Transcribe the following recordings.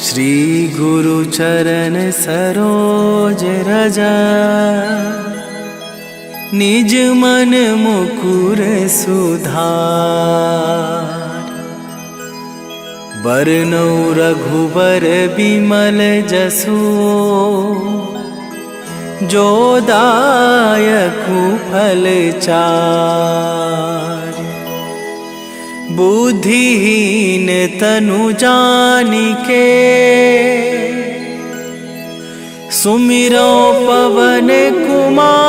श्री गुरु चरण सरोज रजा, निज मन मुकुर सुधार। बरनौ रघुबर बिमल जसु, जो दायकु फल चार। बुद्धिहीन तनु जानिके, सुमिरो पवन कुमार।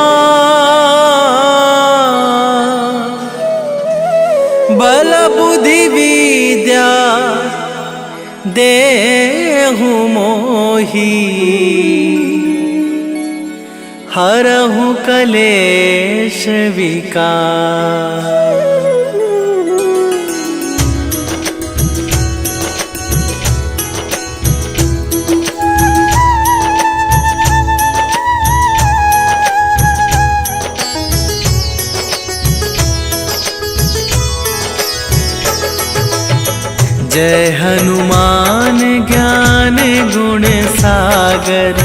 बल बुद्धि विद्या देहु मोहि, हरहु कलेश विकार। जय हनुमान ज्ञान गुण सागर,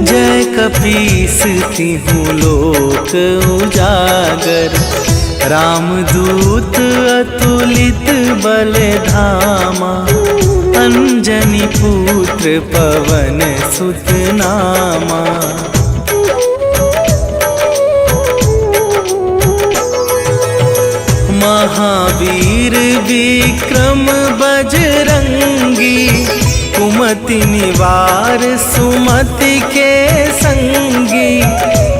जय कपीस तिहु लोक उजागर। रामदूत अतुलित बल धामा, अंजनी पुत्र पवन सुत नामा। महावीर विक्रम बजरंगी, कुमति निवार सुमति के संगी।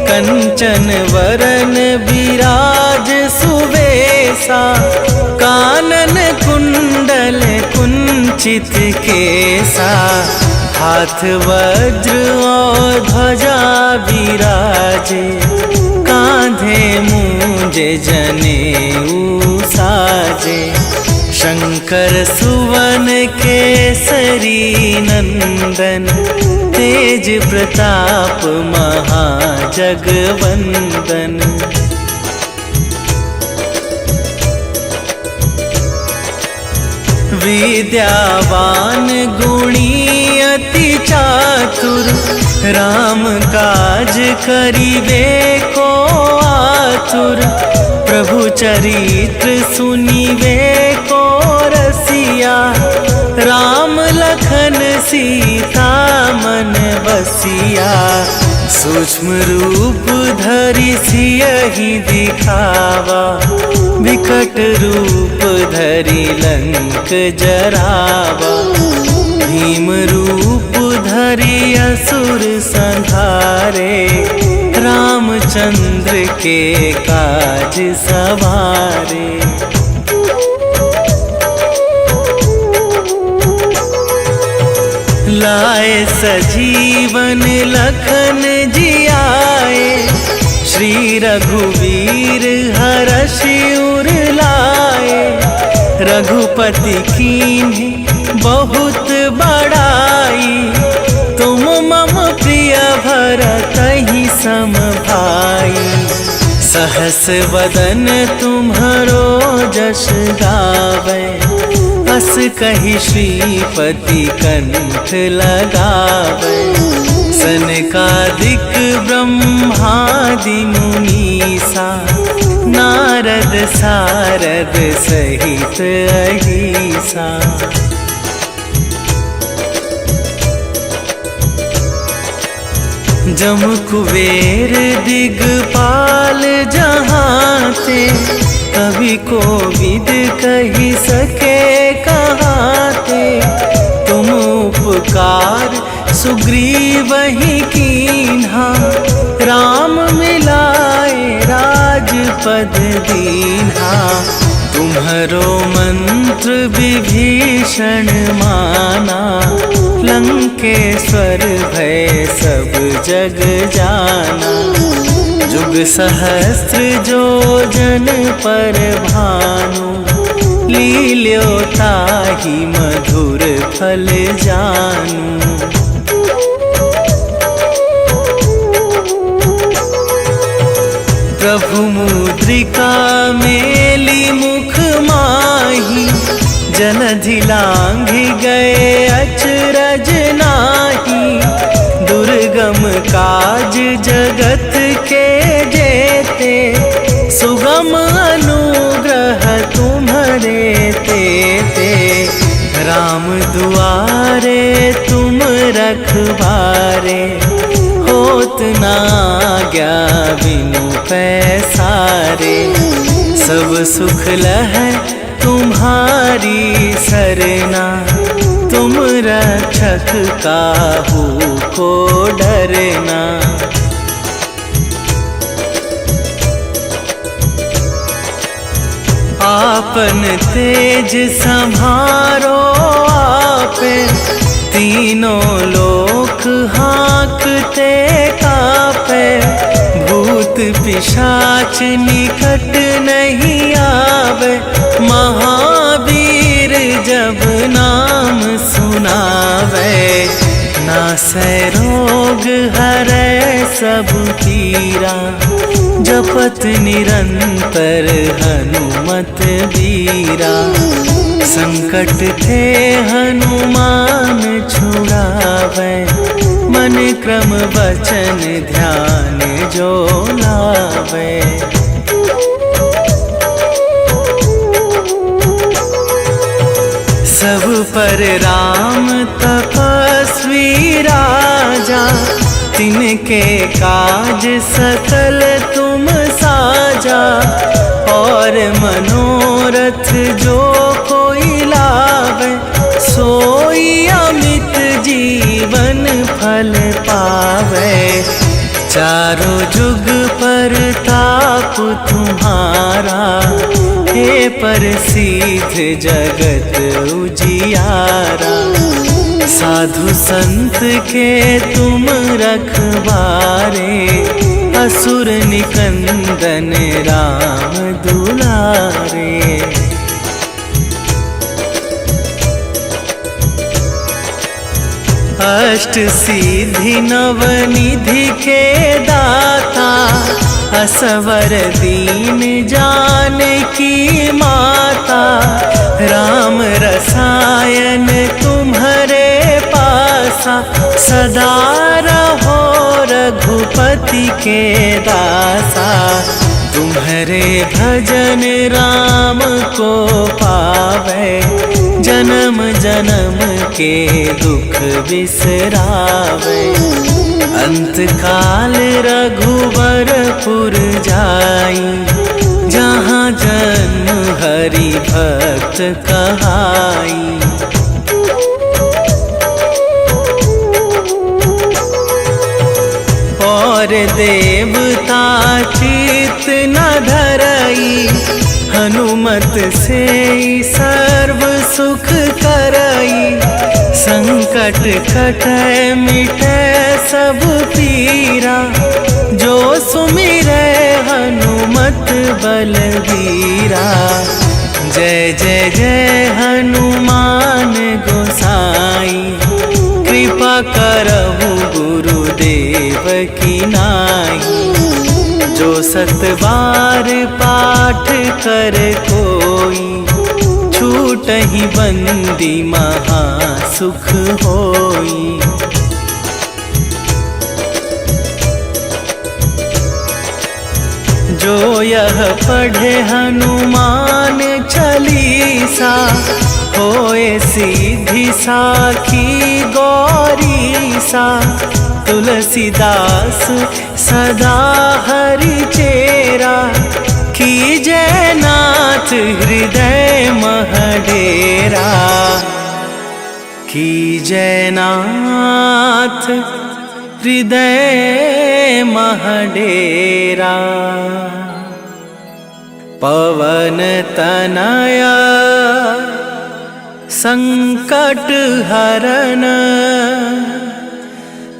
कंचन वरन विराज सुवेशा, कानन कुंडल कुंचित केसा। हाथ वज्र और ध्वजा विराजे, कांधे मूंजे जनेऊ साजे। शंकर सुवन केसरी नंदन, तेज प्रताप महाजगवंदन। विद्यावान गुणी अति चातुर, राम काज करिबे को आतुर। प्रभु चरित्र सुनिबे को रसिया, राम लखन सीता मन बसिया। सूक्ष्म रूप धरि सियहि दिखावा, विकट रूप धरि लंक जरावा। भीम रूप धरि असुर संहारे, रामचंद्र के काज सवारे। लाए सजीवन लखन जियाए, श्री रघुवीर हरषि उर लाए। रघुपति कीन्ही बहुत बड़ाई, तुम मम प्रिय भरतहि सम भाई। सहस वदन तुम्हरो जस गावै, अस कहि श्रीपति कंठ लगावै। सनकादिक ब्रह्मादि मुनीसा, नारद सारद सहित अहिसा। जम कुबेर दिगपाल जहांते, कवि कोविद कहि सके कहाते। तुम उपकार सुग्रीवहि कीन्हा, राम मिलाए राजपद दीन्हा। तुम्हरो मंत्र विभीषण माना, लंकेश्वर भय सब जग जाना। जुग सहस्त्र जो जन पर भानु, लील्यो ताहि मधुर फल जानू। प्रभु मुद्रिका मेली मुख माहि, जनधि लांघि गए अचरज नाही, दुर्गम काज जगत के जेते, सुगम अनुग्रह तुम्हारे तेते। राम दुआरे तुम रखवारे, होत ना आज्ञा बिनु पैसारे। सब सुख लहै तुम्हारी सरना, तुम रक्षक काहू को डरना। आपन तेज संभारो आपे, तीनों लोक हाँकते कापे। भूत पिशाच निकट नहीं आवे, महावीर जब नाम सुनावे। नासै रोग हरै सब पीरा, जपत निरंतर हनुमत बीरा। संकट थे हनुमान छुड़ावे, मन क्रम वचन ध्यान जो लावे। सब पर राम तपस्वी राजा, तिनके काज सकल तुम साजा। और मनोरथ जो कोई लावे, सोई अमित जीवन फल पावे। चारों जुग पर ताप तुम्हारा, हे प्रसिद्ध जगत उजियारा। साधु संत के तुम रखवारे, असुर निकंदन राम दुलारे। अष्ट सिद्धि नवनिधि के दाता, असवर दीन जानकी माता। राम रसायन तुम्हारे पासा, सदा रहो रघुपति के दासा। तुम्हारे भजन राम को पावे, जन्म जन्म के दुख बिसरावे। अंत काल रघुवरपुर जाई, जहाँ जन्म हरि भक्त कहाई। और देवता चित न धरई, हनुमत से सर्व सुख करई। संकट कटै मिटै सब पीरा, जो सुमिरै हनुमत बलबीरा। जय जय जय हनुमान गोसाई, कृपा करहु गुरुदेव की नाई। जो सत बार पाठ कर कोई, छूटहि बंदी महा सुख होई। जो यह पढ़े हनुमान चालीसा, होए सीधी साखी गौरीसा। तुलसीदास सदा हरि चेरा, कीजय नाथ हृदय मह डेरा। कीजय नाथ हृदय मह डेरा। पवन तनया संकट हरन,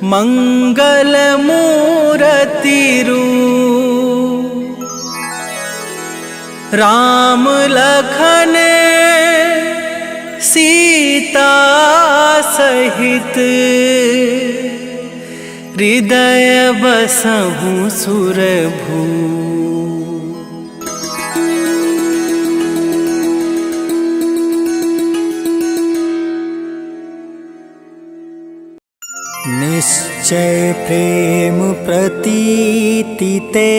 मंगल मूर्ति रूप। राम लखन सीता सहित, हृदय बसहु सुरभू। जय प्रेम प्रतीति ते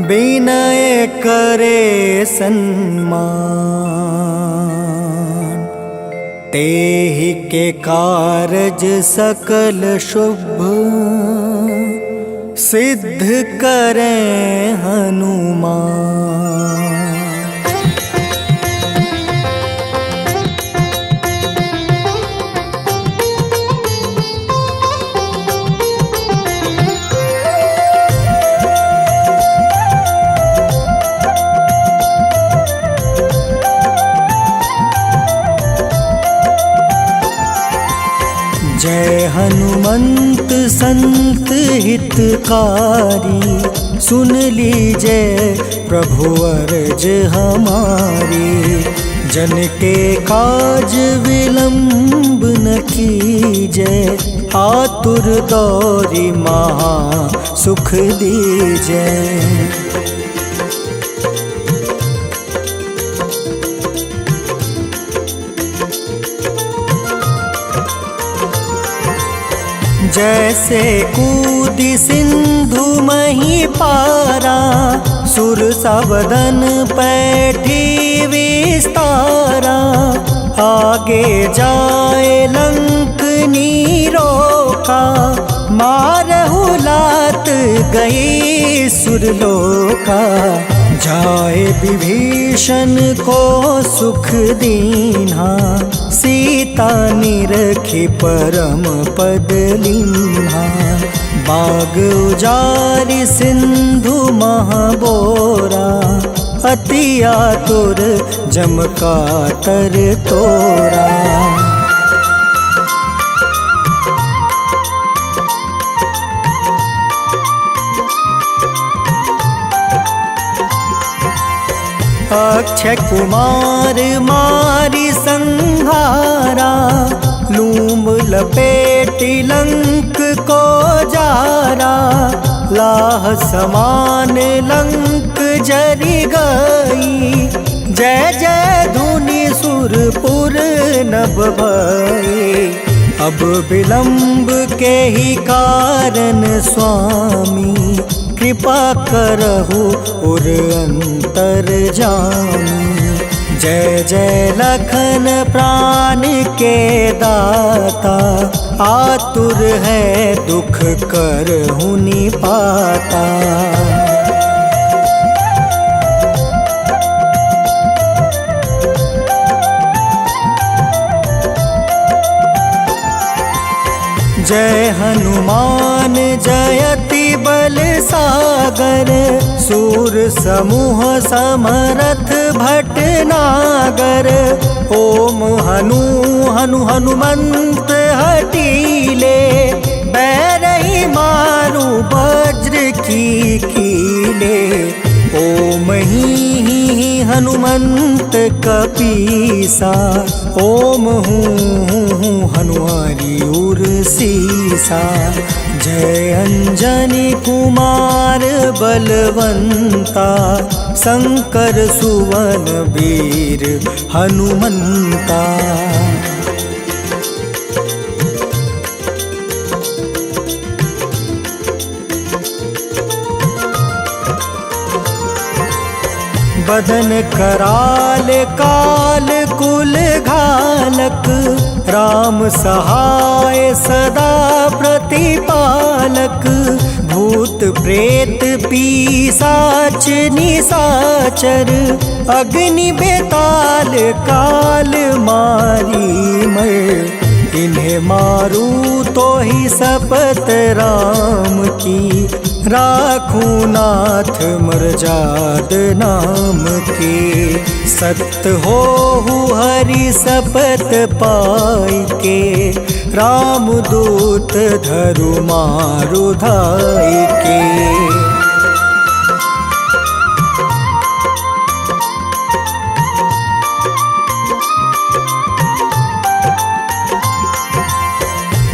विनय करे सन्मान। तेहि के कारज सकल शुभ सिद्ध करें हनुमान। जय हनुमंत संत हितकारी, सुन लीजय प्रभु अर्ज हमारी। जन के काज विलंब न कीजय, आतुर दौरी महा सुख दीजय। जैसे कूदी सिंधु मही पारा, सुरसा बदन पैठी विस्तारा। आगे जाए लंक नीरोका, मारहु लात गई सुरलोका। जाए विभीषण को सुख दीन्हा, सीता निरखी परम पद लीन्हा। बाग उजारि सिंधु महाबोरा, अति आतुर जम कातर तोरा। अक्षय कुमार मारी संहारा, लूम लपेटी लंक को जारा। लाह समान लंक जरि गई, जय जय धुनि सुरपुर नभ भई। अब विलंब के ही कारण स्वामी, कृपा करहु उर अंतर जामी। जय जय लखन प्राण के दाता, आतुर है दुख करहु निपाता। जय हनुमान जयति बल सागर, सूर समूह समरथ भटनागर। ओम हनु हनु हनुमंत हटीले, बैरही मारू वज्र की कीले। ओम ही हनुमंत कपीसा, ओम हूँ हनुमारी उर सीसा। जय अंजनी कुमार बलवंता, शंकर सुवन वीर हनुमंता। बदन कराल काल कुल घालक, राम सहाय सदा प्रतिपालक। भूत प्रेत पिशाच निशाचर, अग्नि बेताल काल मारी मर। इन्हें मारू तो ही शपथ राम की, राखूं नाथ मर्जाद नाम के। सत्य हो हरि शपथ पाई के, राम दूत धरु मारु धाई के।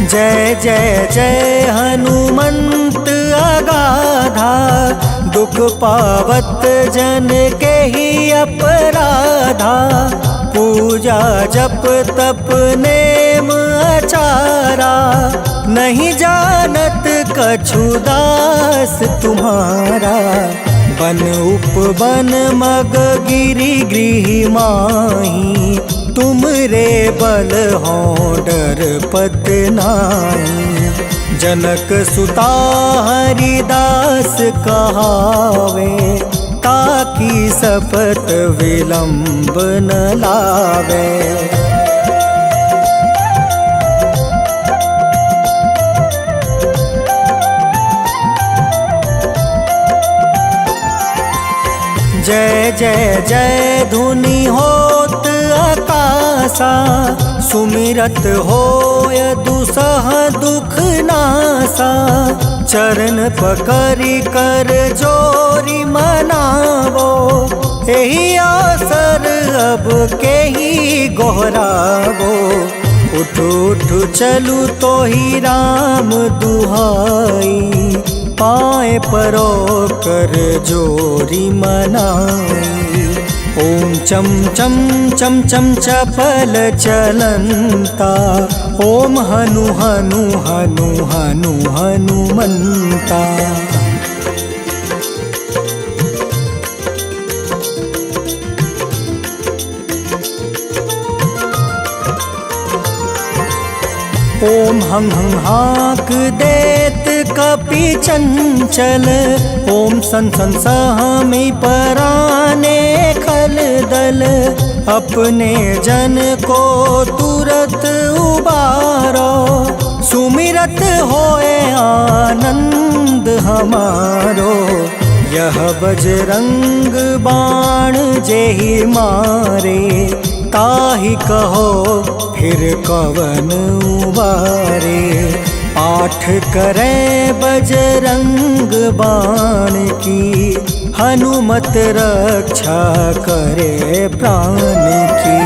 जय जय जय हनुमंत अगाधा, दुख पावत जन के ही अपराधा। पूजा जप तप नेम अचा दुलारा, नहीं जानत कछु दास तुम्हारा। बन उपवन मग गिरि गृह माही, तुम रे बल हो डर पत नाई। जनक सुता हरिदास कहावे, ताकि सपत विलंब न लावे। जय जय जय धुनि होत आकाशा, सुमिरत होय दुसह दुख नासा। चरण पकड़ि कर जोरी मनावो, एही आसर अब केही गोहरावो। उठ उठ चलू तो ही राम दुहाई, पाए परो कर जोरी मनाई। ओम चम चम चम चम चपल चलंता, ओम हनु हनु हनु हनु हनुमंता। ओम हं हं हाक देत कपि चंचल, ओम सन सन सहमी पराने खल दल। अपने जन को तुरत उबारो, सुमिरत होए आनंद हमारो। यह बजरंग बाण जेहि मारे, ताहि कहो फिर कवन उबारे। पाठ करे बजरंग बाण की, हनुमत रक्षा करे प्राण की।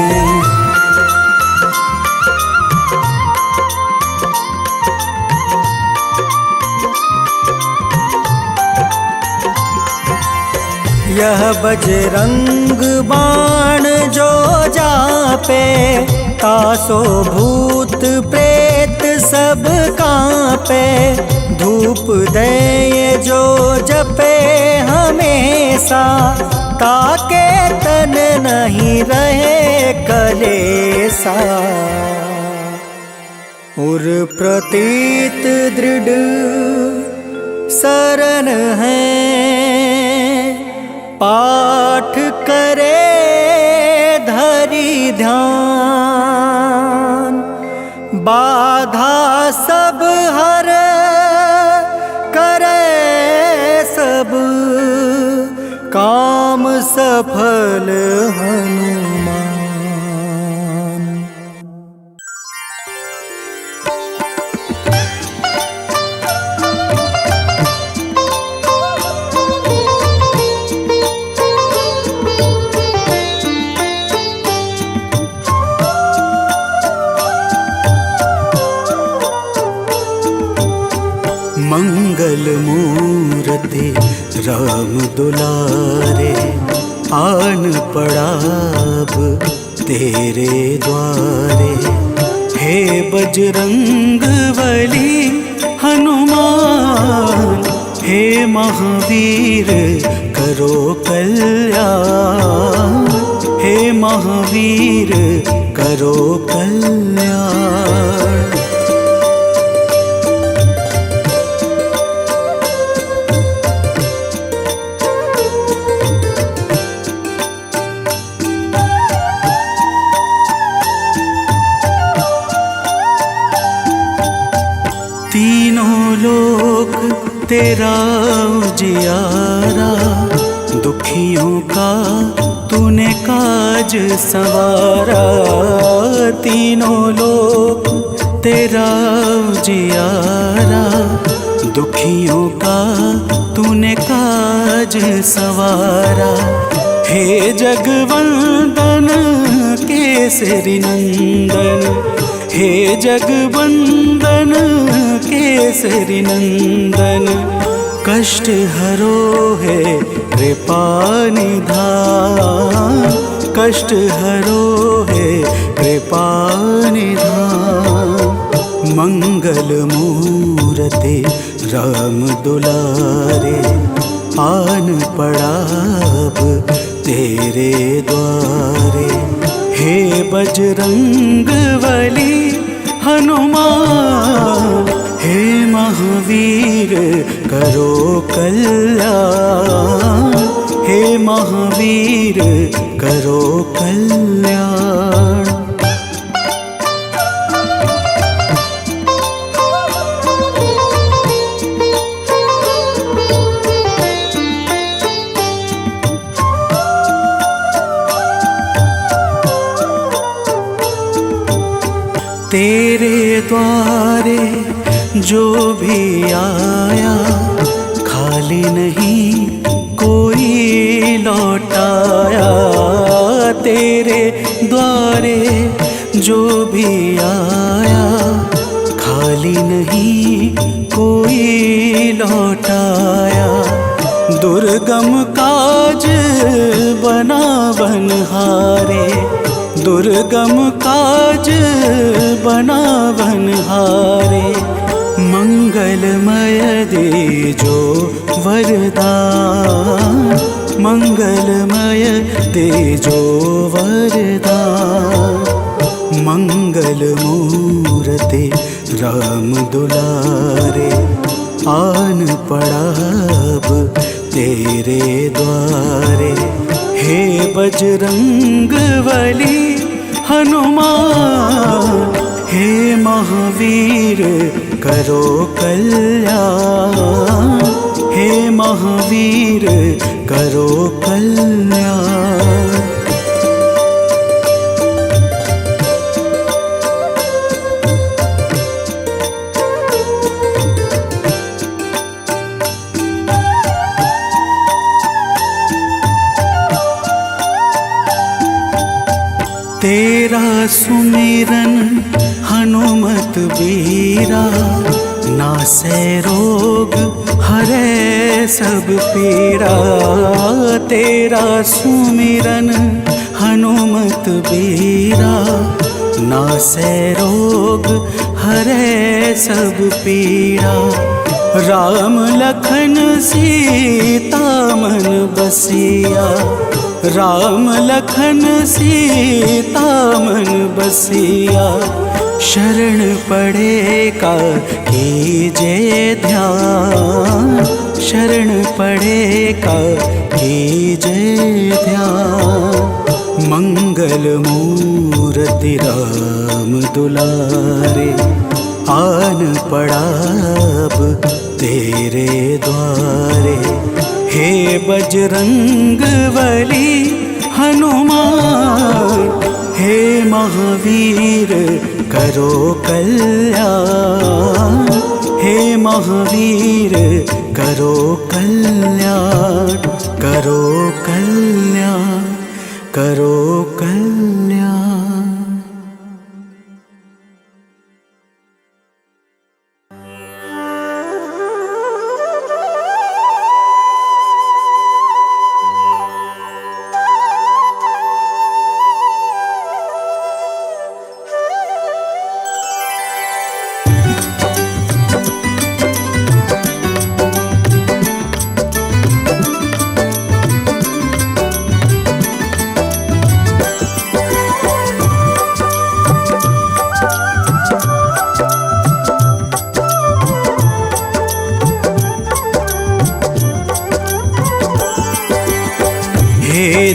यह बजरंग बाण जो जापे, तासो भूत प्रेत सब कांपे। धूप दे जो जपे हमेशा, ताके तन नहीं रहे कलेसा। उर प्रतीत दृढ़ शरण है, पाठ करे धरि ध्यान। बाधा सब हर करे सब, काम सफल हनुमान। मंगल मूर्ति राम दुलारे, आन पड़ाब तेरे द्वारे। हे बजरंग बली हनुमान, हे महावीर करो कल्याण। हे महावीर करो कल्याण। तीनों लोक तेरा उजियारा, दुखियों का तूने काज संवारा। तीनों लोक तेरा उजियारा, दुखियों का तूने काज संवारा। हे जगवंदन केसरी नंदन, हे जगवंदन केसरी नंदन। कष्ट हरो है कृपा निधान, कष्ट हरो है कृपा निधान। मंगल मूरते राम दुलारे, आन पड़ा अब तेरे द्वारे। हे बजरंग बली हनुमान, हे महावीर करो कल्याण, हे महावीर करो कल्याण। तेरे द्वारे जो भी आया, खाली नहीं कोई लौटाया। तेरे द्वारे जो भी आया, खाली नहीं कोई लौटाया। दुर्गम काज बना बनहारे, दुर्गम काज बना बनहारे। मंगलमय दे जो वरदान, मंगलमय दे जो वरदान। मंगल मूरते राम दुलारे, आन पड़ा अब तेरे द्वारे। हे बजरंग बली हनुमान, हे महावीर करो कल्याण, हे महावीर करो कल्याण। तेरा सुमिरन हनुमत बीरा, नासै रोग हरै सब पीरा। तेरा सुमिरन हनुमत बीरा, नासै रोग हरै सब पीरा। राम लखन सीता मन बसिया, राम लखन सीता मन बसिया। शरण पड़े का कीजे ध्यान, शरण पड़े का कीजे ध्यान। मंगल मूरति राम दुलारे, आन पड़ा अब तेरे द्वारे। हे बजरंग बली हनुमान, हे महावीर करो कल्याण, हे महावीर करो कल्याण। करो कल्याण, करो कल्याण।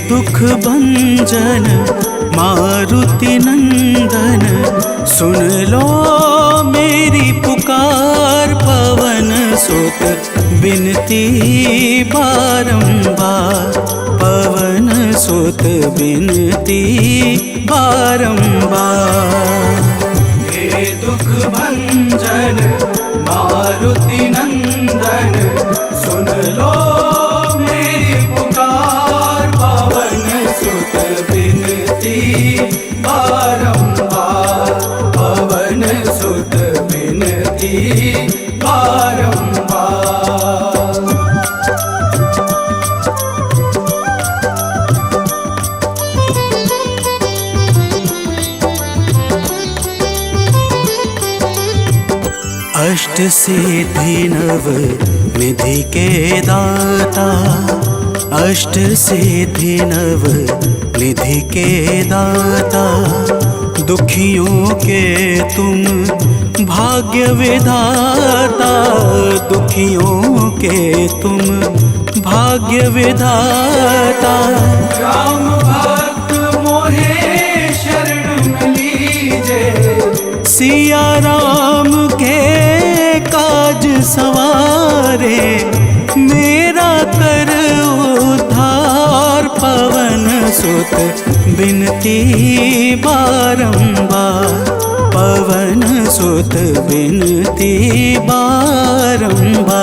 दुख भंजन मारुति नंदन, सुन लो मेरी पुकार। पवन सुत बिनती बारंबार, पवन सुत बिनती बारंबार। हे दुख भंजन मारुति नंदन, सुन लो मेरी पुकार। पवन सुत बिनती बारंबार, पवन सुत बिनती बारंबार। अष्ट सिद्धि नव निधि के दाता, अष्ट सिद्धि नव निधि के दाता, दुखियों के तुम भाग्य विधाता, दुखियों के तुम भाग्य विधाता। राम भक्त मोहे शरण लीजे, सिया राम के काज सवारे, मेरा कर उद्धार पवन सुत बिनती बारंबार, पवन सुत बिनती बारंबार।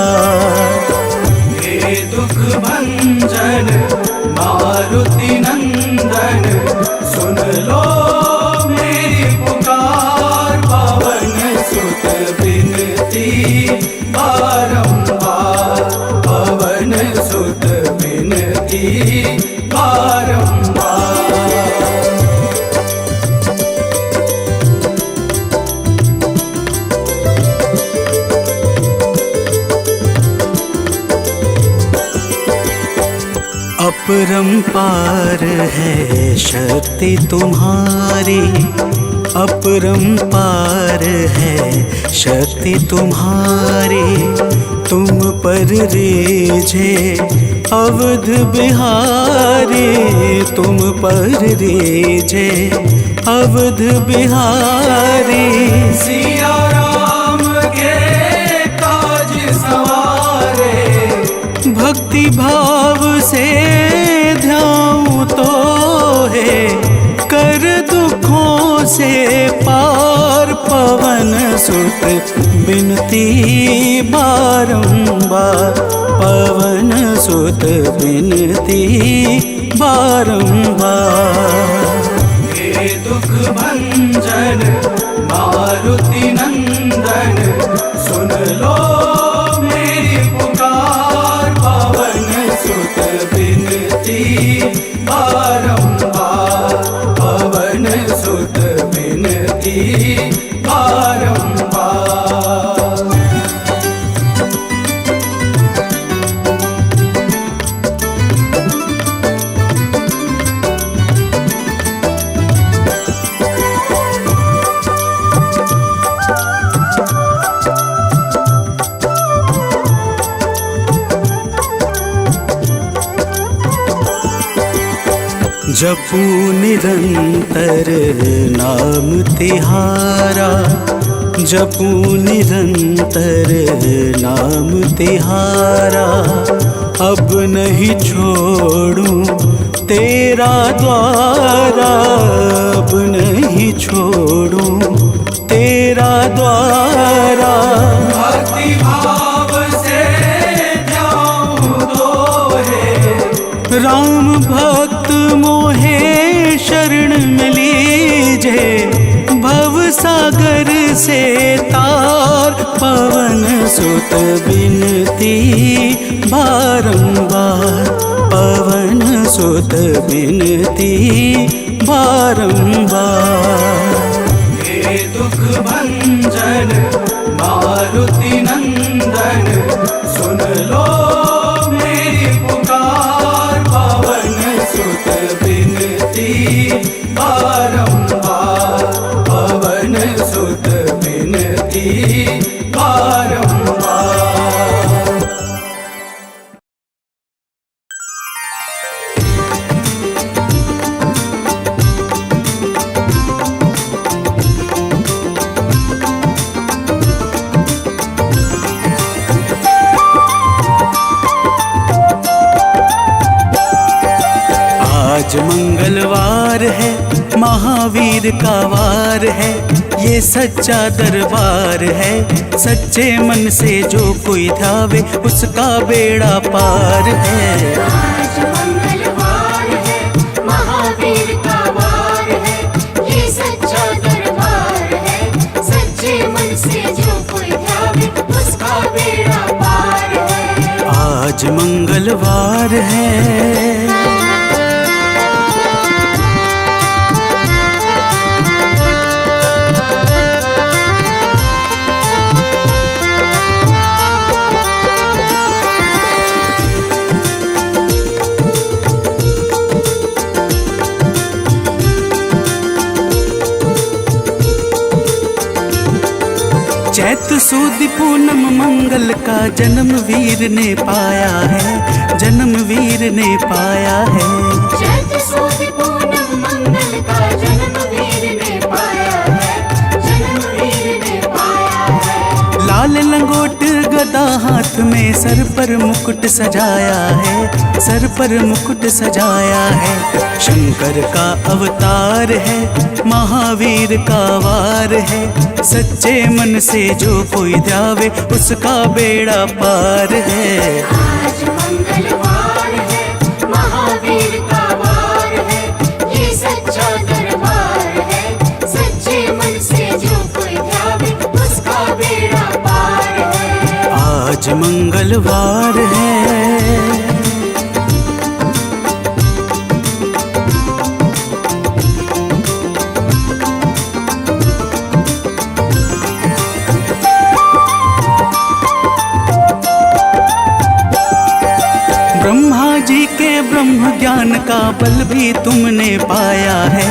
हे दुख भंजन मारुति नंदन, सुन लो मेरी पुकार, पवन सुत बिनती बारंबार, पवन सुत बिनती बारंबार। अपरंपार है शक्ति तुम्हारी, अपरंपार है शक्ति तुम्हारी, तुम पर रीझे अवध बिहारी, तुम पर रीझे अवध बिहारी। सिया राम के काज सवारे, भक्ति भाव से ध्याऊं तो है, कर दुखों से पार, पवन सुत बिनती बारंबार, पवन सुत बिनती बारंबार। हे दुख भंजन मारुति नंदन, सुन लो मेरी पुकार, पवन सुत बिनती बारंबार, पवन सुत बिनती बारंबार। जपू निरंतर नाम तिहारा, जपू निरंतर नाम तिहारा, अब नहीं छोड़ूं तेरा द्वारा, अब नहीं छोड़ूं तेरा द्वारा। भक्ति भाव से ध्याऊं तो है, राम भक्त मोहे शरण में लीजे, भव सागर से तार, पवन सुत बिनती बारंबार, पवन सुत बिनती बारंबार। हे दुख भंजन मारुति नंदन, सुन लो मेरी पुकार, पवन सुत बिनती बारंबार, पवन सुत बिनती बारंबार। आज मंगलवार है, महावीर का वार है, ये सच्चा दरबार है, सच्चे मन से जो कोई ध्यावे उसका बेड़ा पार है। आज मंगलवार है, महावीर का वार है, ये सच्चा दरबार है, सच्चे मन से जो कोई ध्यावे उसका बेड़ा पार है। आज मंगलवार है। सूद पूनम मंगल का जन्म वीर ने पाया है, जन्म वीर ने पाया है। चैत सूद पूनम मंगल का जन्म वीर ने पाया है, जन्म वीर ने पाया है। लाल लंगोट गदा हाथ में, सर पर मुकुट सजाया है, सर पर मुकुट सजाया है। शंकर का अवतार है, महावीर का वार है। सच्चे मन से जो कोई ध्यावे उसका बेड़ा पार है। आज मंगलवार है, महावीर का वार है, ये सच्चा दरबार है। सच्चे मन से जो कोई ध्यावे उसका बेड़ा पार है। आज मंगलवार है। ब्रह्मा जी के ब्रह्म ज्ञान का बल भी तुमने पाया है,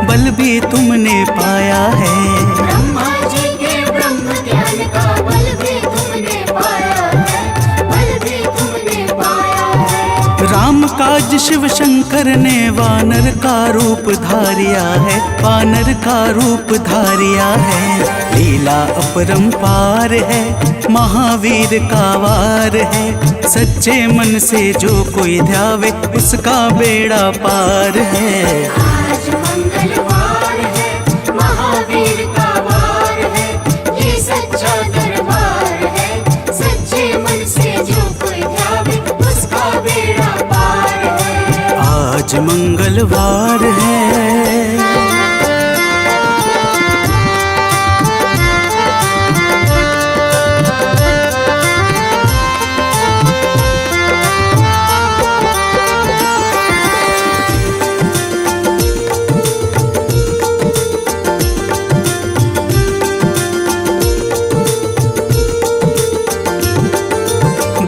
बल भी तुमने पाया है। ब्रह्मा जी के ब्रह्म ज्ञान का बल भी तुमने पाया है, बल भी तुमने पाया है। राम काज शिव शंकर ने वानर का रूप धारिया है, वानर का रूप धारिया है। लीला अपरंपार है, महावीर का वार है। सच्चे मन से जो कोई ध्यावे उसका बेड़ा पार है। आज मंगलवार है, महावीर का वार है, ये सच्चा दरबार है। सच्चे मन से जो कोई ध्यावे उसका बेड़ा पार है। आज मंगलवार है।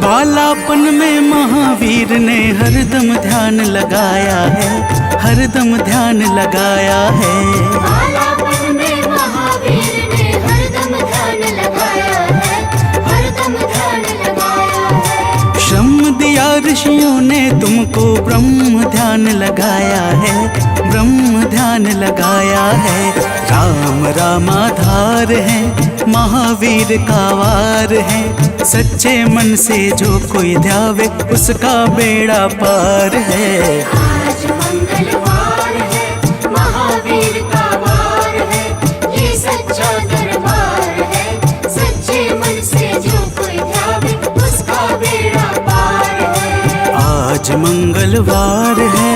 बालापन में महावीर ने हरदम ध्यान लगाया है, हरदम ध्यान लगाया है। बालापन में महावीर ने हरदम ध्यान लगाया है, हरदम ध्यान लगाया है। श्रम दिया ऋषियों ने तुमको, ब्रह्म ध्यान लगाया है, ब्रह्म ध्यान लगाया है। राम रामाधार है, महावीर का वार है। सच्चे मन से जो कोई ध्यावे उसका बेड़ा पार है। आज मंगलवार है, महावीर का वार है, ये सच्चा दरबार है। सच्चे मन से जो कोई ध्यावे उसका बेड़ा पार है। आज मंगलवार है।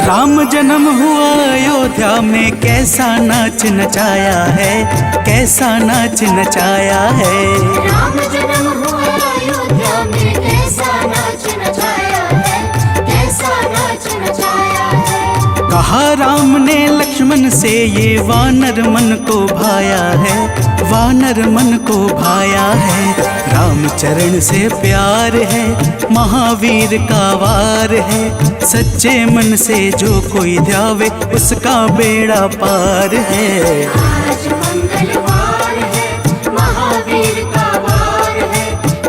राम जन्म हुआ अयोध्या में, कैसा नाच नचाया है, कैसा नाच नचाया है। राम जन्म हुआ अयोध्या में, कैसा नाच नचाया है, कैसा नाच नचाया है। कहा राम ने लक्ष्मण से, ये वानर मन को भाया है, वानर मन को भाया है। राम चरण से प्यार है, महावीर का वार है। सच्चे मन से जो कोई ध्यावे उसका बेड़ा पार है। आज मंगलवार है, महावीर का वार है,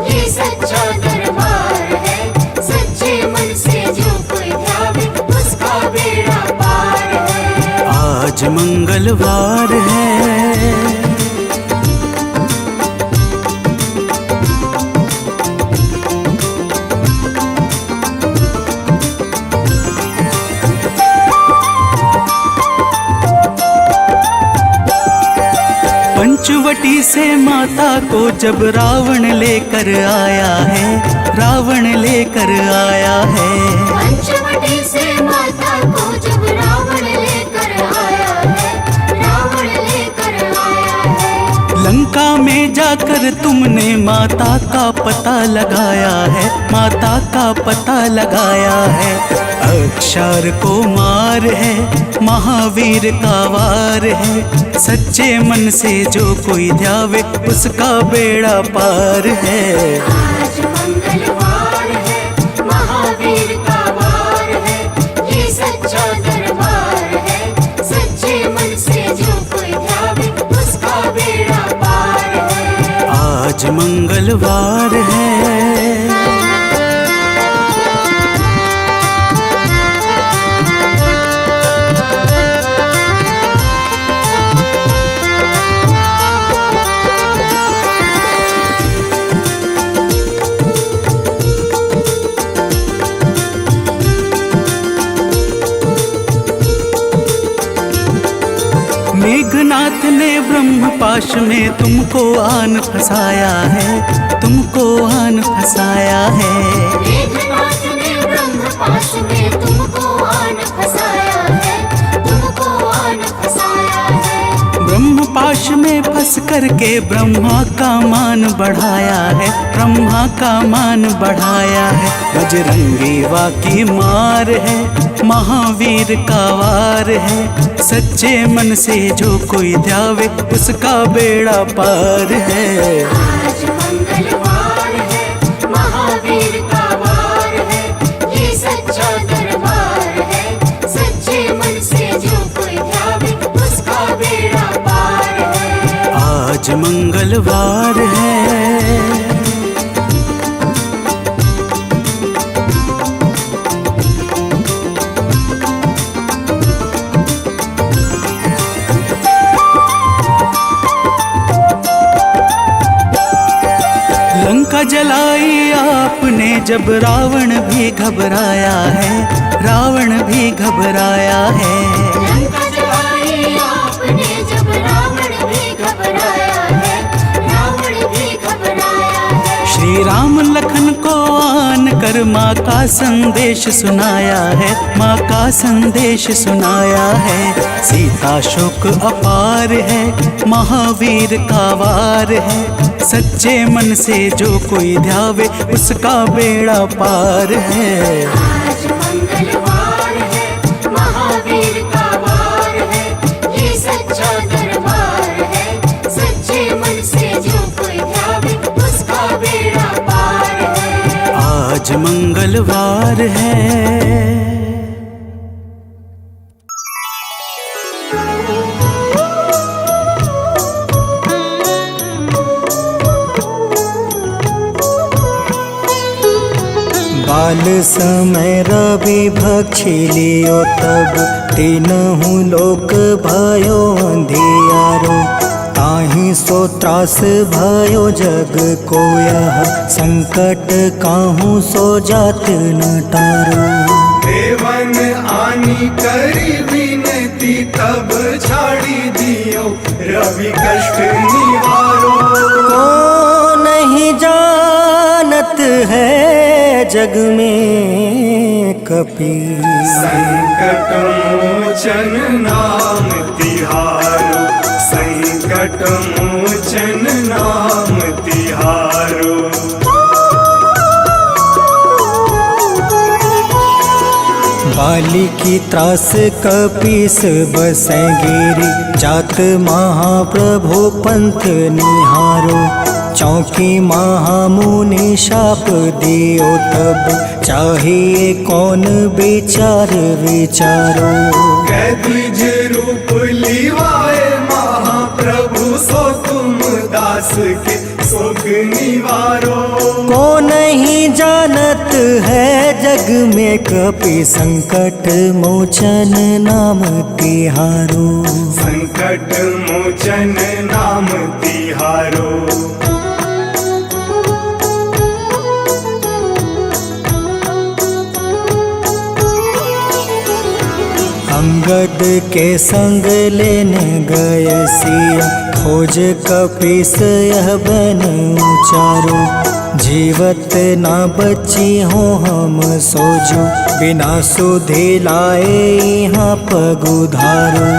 ये सच्चा दरबार है। सच्चे मन से जो कोई ध्यावे उसका बेड़ा पार है। आज मंगलवार है। पंचवटी से माता को जब रावण लेकर आया है, रावण लेकर आया है। पंचवटी से माता को जब रावण लेकर आया है, रावण लेकर आया है। लंका में जाकर तुमने माता का पता लगाया है, माता का पता लगाया है। अक्षर को मार है, महावीर का वार है। सच्चे मन से जो कोई ध्यावे उसका बेड़ा पार है। आज मंगलवार है, महावीर का वार है, ये सच्चा दरबार है। सच्चे मन से जो कोई ध्यावे उसका बेड़ा पार है। आज मंगलवार है। मेघनाथ ने ब्रह्मपाश में तुमको आन फंसाया है, तुमको आन फंसाया है। मेघनाथ ने ब्रह्मपाश में तुमको आन फंसाया है, तुमको आन फंसाया है। ब्रह्मपाश में फंस करके ब्रह्मा का मान बढ़ाया है, ब्रह्मा का मान बढ़ाया है। बजरंगी वाकी मार है, महावीर का वार है। सच्चे मन से जो कोई ध्यावे उसका बेड़ा पार है। आज मंगलवार है, महावीर का वार है, ये सच्चा दरबार है। सच्चे मन से जो कोई ध्यावे उसका बेड़ा पार है। आज मंगलवार है। लंका जलाई आपने जब रावण भी घबराया है, रावण भी घबराया है। लंका जलाई आपने जब रावण भी घबराया है, रावण भी घबराया है। श्री राम लखन को आन कर माँ का संदेश सुनाया है, माँ का संदेश सुनाया है। सीता शोक अपार है, महावीर का वार है। सच्चे मन से जो कोई ध्यावे उसका बेड़ा पार है। आज मंगलवार है, महावीर का वार है, ये सच्चा दरबार है। सच्चे मन से जो कोई ध्यावे उसका बेड़ा पार है। आज मंगलवार है। बाल समय रवि भक्षी लियो तब तीनहु लोक भयो अंधियारो। ताहि सो त्रास भयो जग को यह संकट काहू सो जात न टारो। देवन आनी करी विनती तब छाड़ी दियो रवि कष्ट निवारो। को नहीं जानत है जग में कपि संकट मोचन नाम तिहारो, संकट मोचन नाम तिहारो। बाली की त्रास कपीस बसै गिरी। जात महाप्रभु पंथ निहारो। चौकी महामुनि शाप दियो तब चाहिए कौन विचार विचारो। कैद्विज रूप लिवाए महाप्रभु सो तुम दास के शोक निवारो। को नहीं जानत है जग में कपि संकट मोचन नाम तिहारो। संकट मोचन नाम तिहारो। अंगद के संग लेने गए सिया। खोज कपीस यह बन उचारो। जीवत ना बची हो हम सोजो। बिना सुधि लाए यहाँ पग उधारो।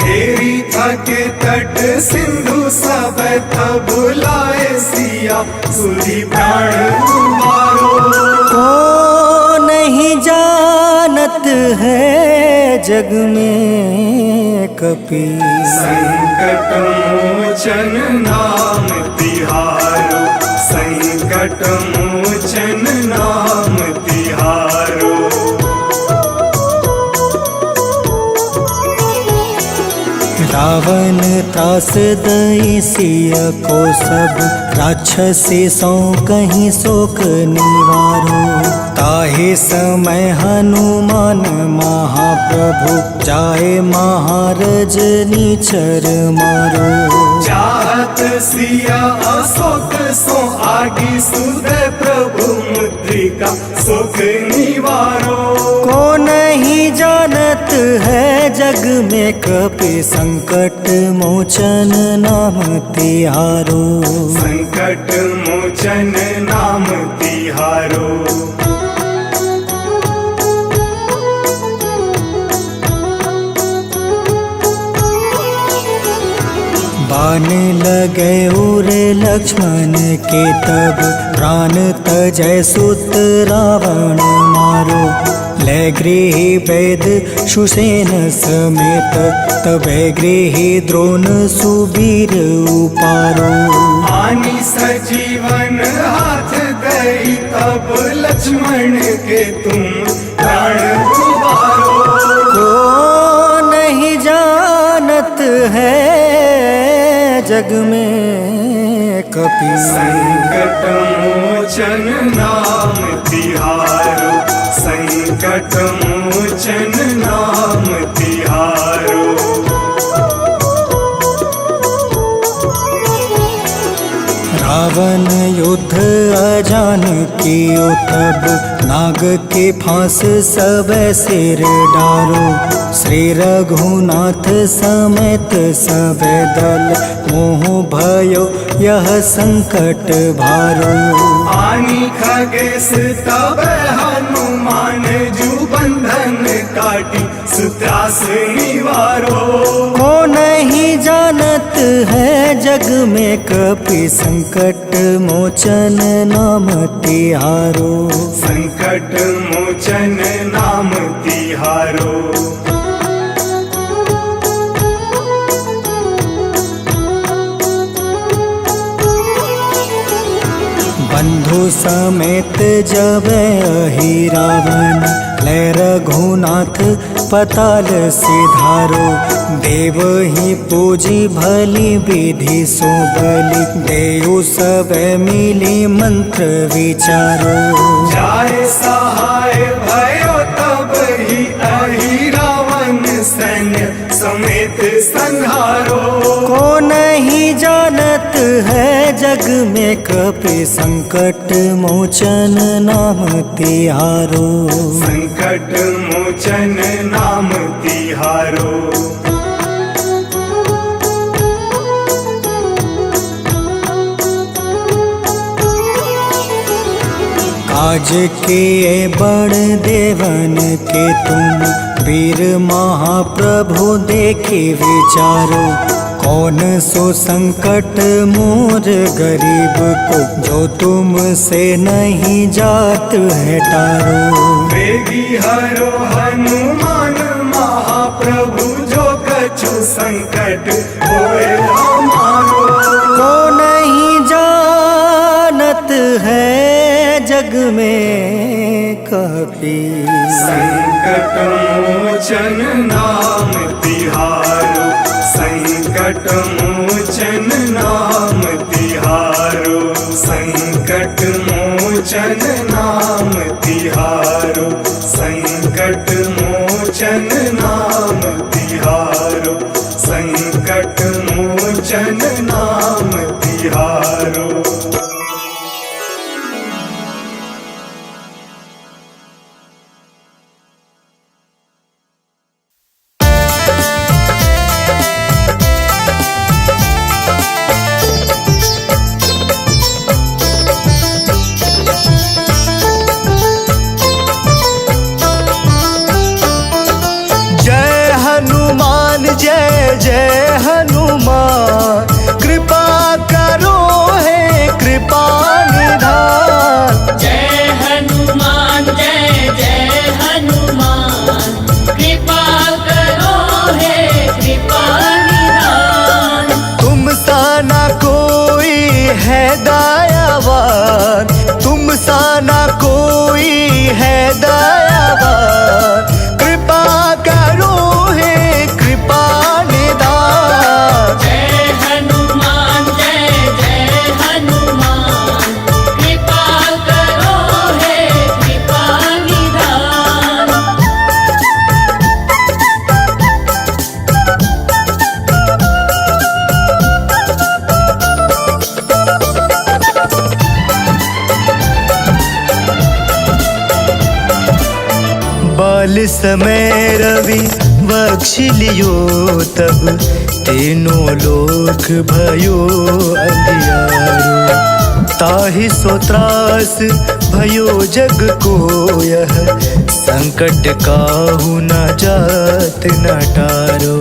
तेरी थके तट सिंधु सब तब लाए सिया सुधि प्राण तुम्हारो। को नहीं जानत है जग में कपि। संकट मोचन नाम तिहारो, संकट मोचन नाम तिहारो। रावण त्रास दई सिया को सब, राक्षसी सौ कहीं शोक निवारो। ताहे समय हनुमान महाप्रभु, जाए महारज नीचर मारो। चाहत सिया अशोक सो आगी, सुदय प्रभु मुद्रिका सुख निवारो। को नहीं जानत है जग में कपि, संकट मोचन नाम तिहारो। संकट मोचन नाम तिहारो। बाण लगे उर लक्ष्मण के तब, प्राण तजय सुत रावण मारो। ले गृह वैद सुसेन समेत, तबे गृह द्रोण सुबीर उपारो। आनी सजीवन हाथ दई, तब लक्ष्मण के तुम प्राण उबारो। को नहीं जानत है जग में कपि, संकट मोचन नाम तिहारो, संकट मोचन नाम तिहारो। रावण युद्ध अजान कियो तब, नाग के फांस सब सिर डारो। श्री रघुनाथ समेत सब दल, मोह भयो यह संकट भारो। आनी खगेश तब हनुमान, जू बंधन काटी सुत्रास निवारो। को नहीं जानत है जग में कपि, संकट मोचन नाम तिहारो। संकट मोचन नाम तिहारो। बंधु समेत जब अहि रावण, ले रघुनाथ पताल सिधारो। देव ही पूजी भली विधि सो बलि, देव सब मिली मंत्र विचारो। जाए सहाय भयो तब ही अहि रावण, सैन्य समेत संहारो। को नहीं जानत है जग में कपि, संकट मोचन नाम तिहारो। संकट मोचन नाम तिहारो। काज किए बड़ देवन के तुम, वीर महाप्रभु देखे विचारो। कौन सो संकट मोर गरीब को, जो तुमसे नहीं जात है टारो। वेगी हरो हनुमान महाप्रभु, जो कछु संकट होए हमारो। को नहीं जानत है जग में कपि, संकट मोचन नाम तिहारो, संकट मोचन नाम तिहारो। संकट मोचन नाम तिहारो, संकट मोचन नाम तिहारो। संकट मोचन नाम तिहारो। जय जय हनुमान, कृपा करो है कृपा निधान। जय हनुमान जय जय हनुमान, सा ना कोई है दयावान, कृपा करो हे कृपा निधान। जय हनुमान जय जय हनुमान, कृपा करो हे कृपा निधान। बाल समय रवि बख्श लियो तब, तीनों लोक भयो अंधियारो। ताहि सो त्रास भयो जग को यह, संकट काहू न जात न टारो।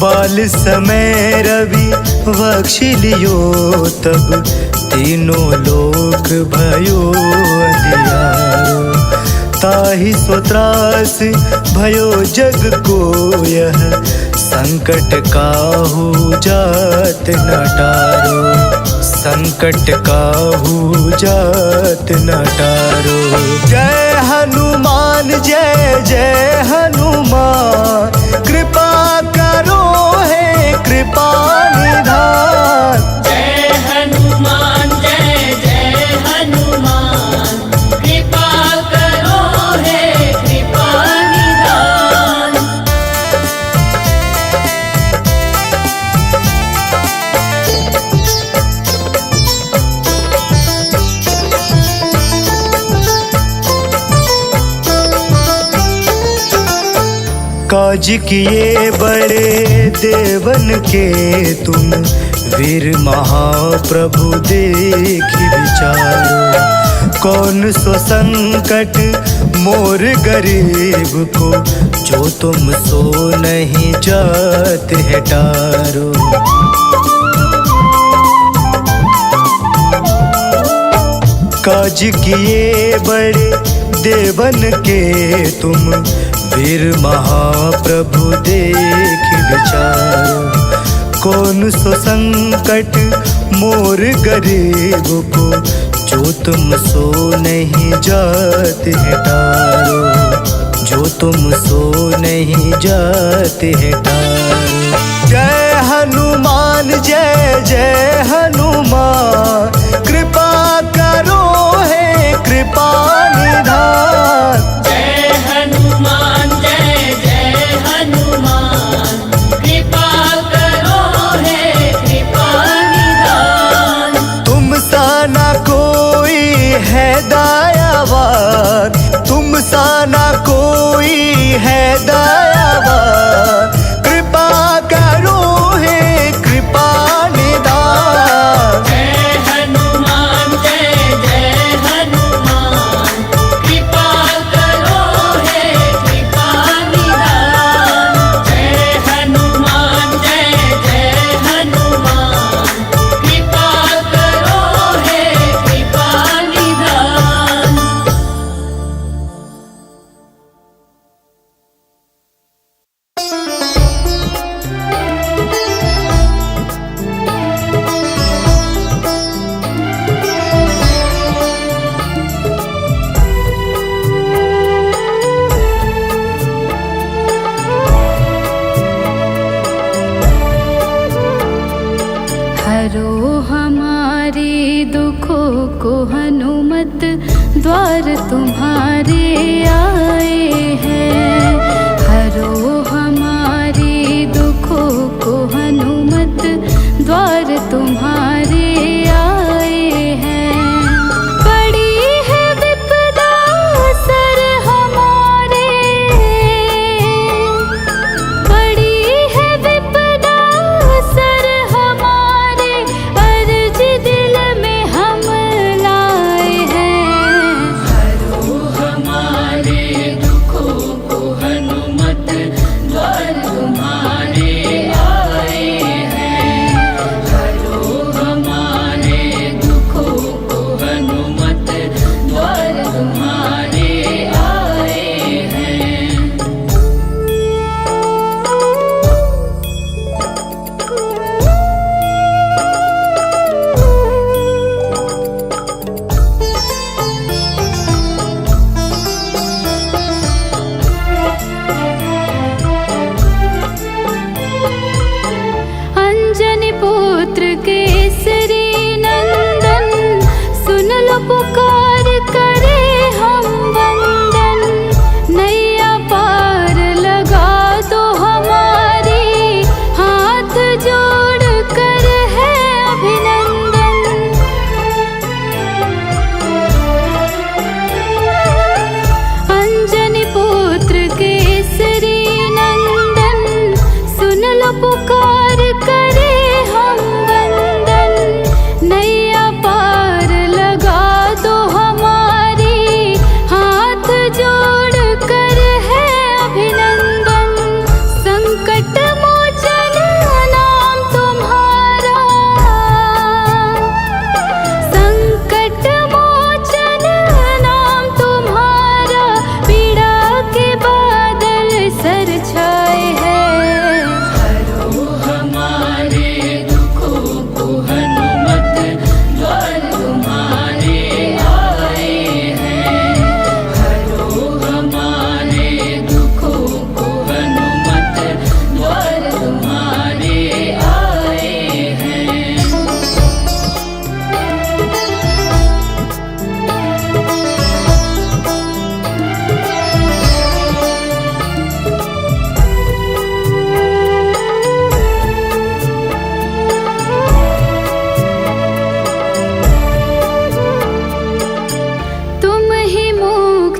बाल समय रवि बख्श लियो तब, तीनों लोक भयो अंधियारो। ताहि सो त्रास भयो जग को यह, संकट काहू जात न टारो। संकट काहू जात न टारो। जय हनुमान जय जय हनुमान, कृपा करो हे कृपा निधान। जय हनुमान जय जय हनुमान, कृपा करो हे कृपा निधान। काज किए बड़े देवन के तुम, वीर महाप्रभु देखि विचारो। कौन सो संकट मोर गरीब को, जो तुम सो नहीं जात है टारो। काज किए बड़े देवन के तुम, वीर महाप्रभु देखि विचारो। कौन सो संकट मोर गरीब को, जो तुम सो नहीं जात है टारो। जो तुम सो नहीं जात है टारो। जय हनुमान जय जय हनुमान, कृपा करो हे कृपा निधान। जय हनुमान जय जय हनुमान, कृपा करो हे कृपा निधान। तुम सा ना कोई है दयावान, तुम सा ना कोई है दयावान, कृपा करो हे कृपा निधान। जय हनुमान जय जय हनुमान, कृपा करो हे कृपा निधान। जय हनुमान जय जय हनुमान, कृपा करो हे कृपा निधान। हरो हमारे दुखों को हनुमत, द्वार तुम्हारे आए हैं। हरो हमारे दुखों को हनुमत, द्वार तुम्हारे आए हैं। बड़ी है विपदा सर हमारे, बड़ी है विपदा सर हमारे, अर्ज दिल में हम लाए हैं। हरो हमारे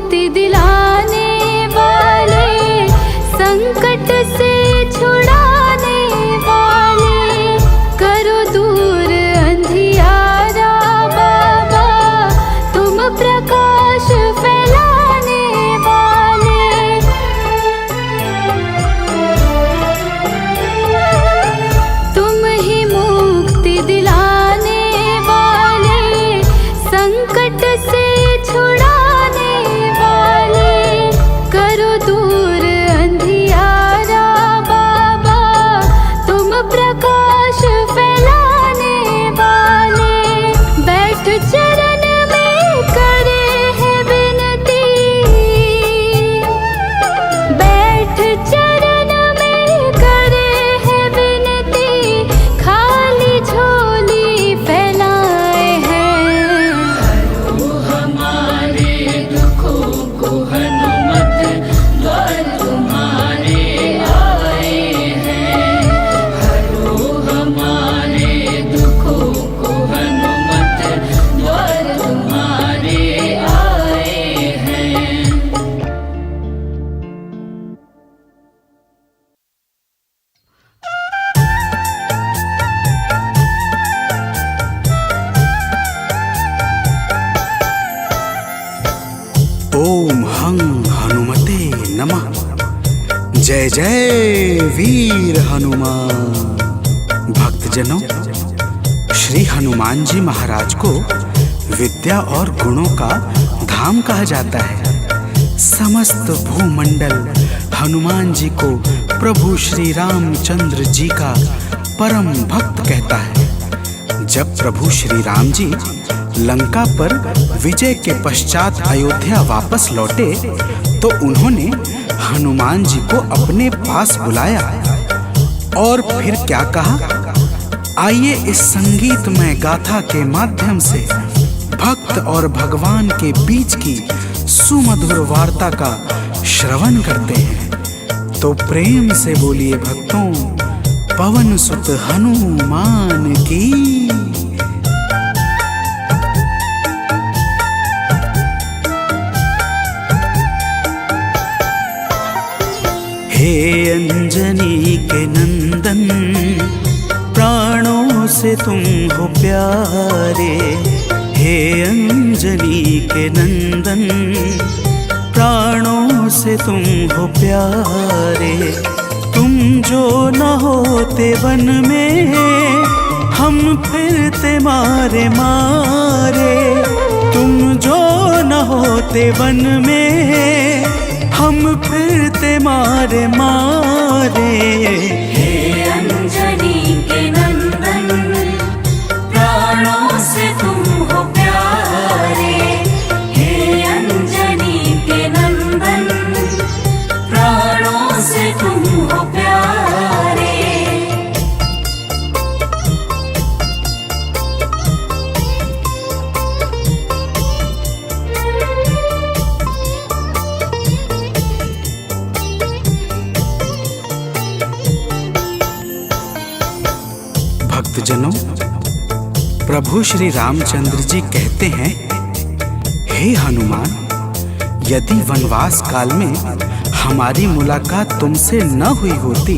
मुक्ति दिलाने वाले, संकट से छुड़ाने वाले, करो दूर अंधियारा बाबा, तुम प्रकाश फैलाने वाले। तुम ही मुक्ति दिलाने वाले, संकट से छुड़ाने वाले, करो दूर अंधियारा बाबा, तुम प्रकाश फैलाने वाले। बैठ चरण में करे है विनती, बैठ चरण में करे है विनती, खाली झोली फैलाए हैं। हरो हमारे दुखों को हनुमत, द्वार तुम्हारे आए हैं। हरो हमारे दुखों को हनुमत, द्वार तुम्हारे आए हैं। ओम हं हनुमते नमः। जय जय वीर हनुमान। भक्तजनों, श्री हनुमान जी महाराज को विद्या और गुणों का धाम कहा जाता है। समस्त भूमंडल हनुमान जी को प्रभु श्री रामचंद्र जी का परम भक्त कहता है। जब प्रभु श्री राम जी लंका पर विजय के पश्चात अयोध्या वापस लौटे तो उन्होंने हनुमान जी को अपने पास बुलाया और फिर क्या कहा, आइए इस संगीतमय गाथा के माध्यम से भक्त और भगवान के बीच की सुमधुर वार्ता का श्रवण करते हैं। तो प्रेम से बोलिए भक्तों, पवन सुत हनुमान की। हे अंजनी के नंदन, प्राणों से तुम हो प्यारे। हे अंजनी के नंदन, प्राणों से तुम हो प्यारे। तुम जो न होते वन में, हम फिरते मारे मारे। तुम जो न होते वन में, हम फिरते मारे मारे। हे अंजनी के नंदन, प्राणों से तुम हो प्यारे। हे अंजनी के नंदन, प्राणों से तुम हो प्यारे। भक्तजनों, प्रभु श्री रामचंद्र जी कहते हैं, हे हनुमान, यदि वनवास काल में हमारी मुलाकात तुमसे न हुई होती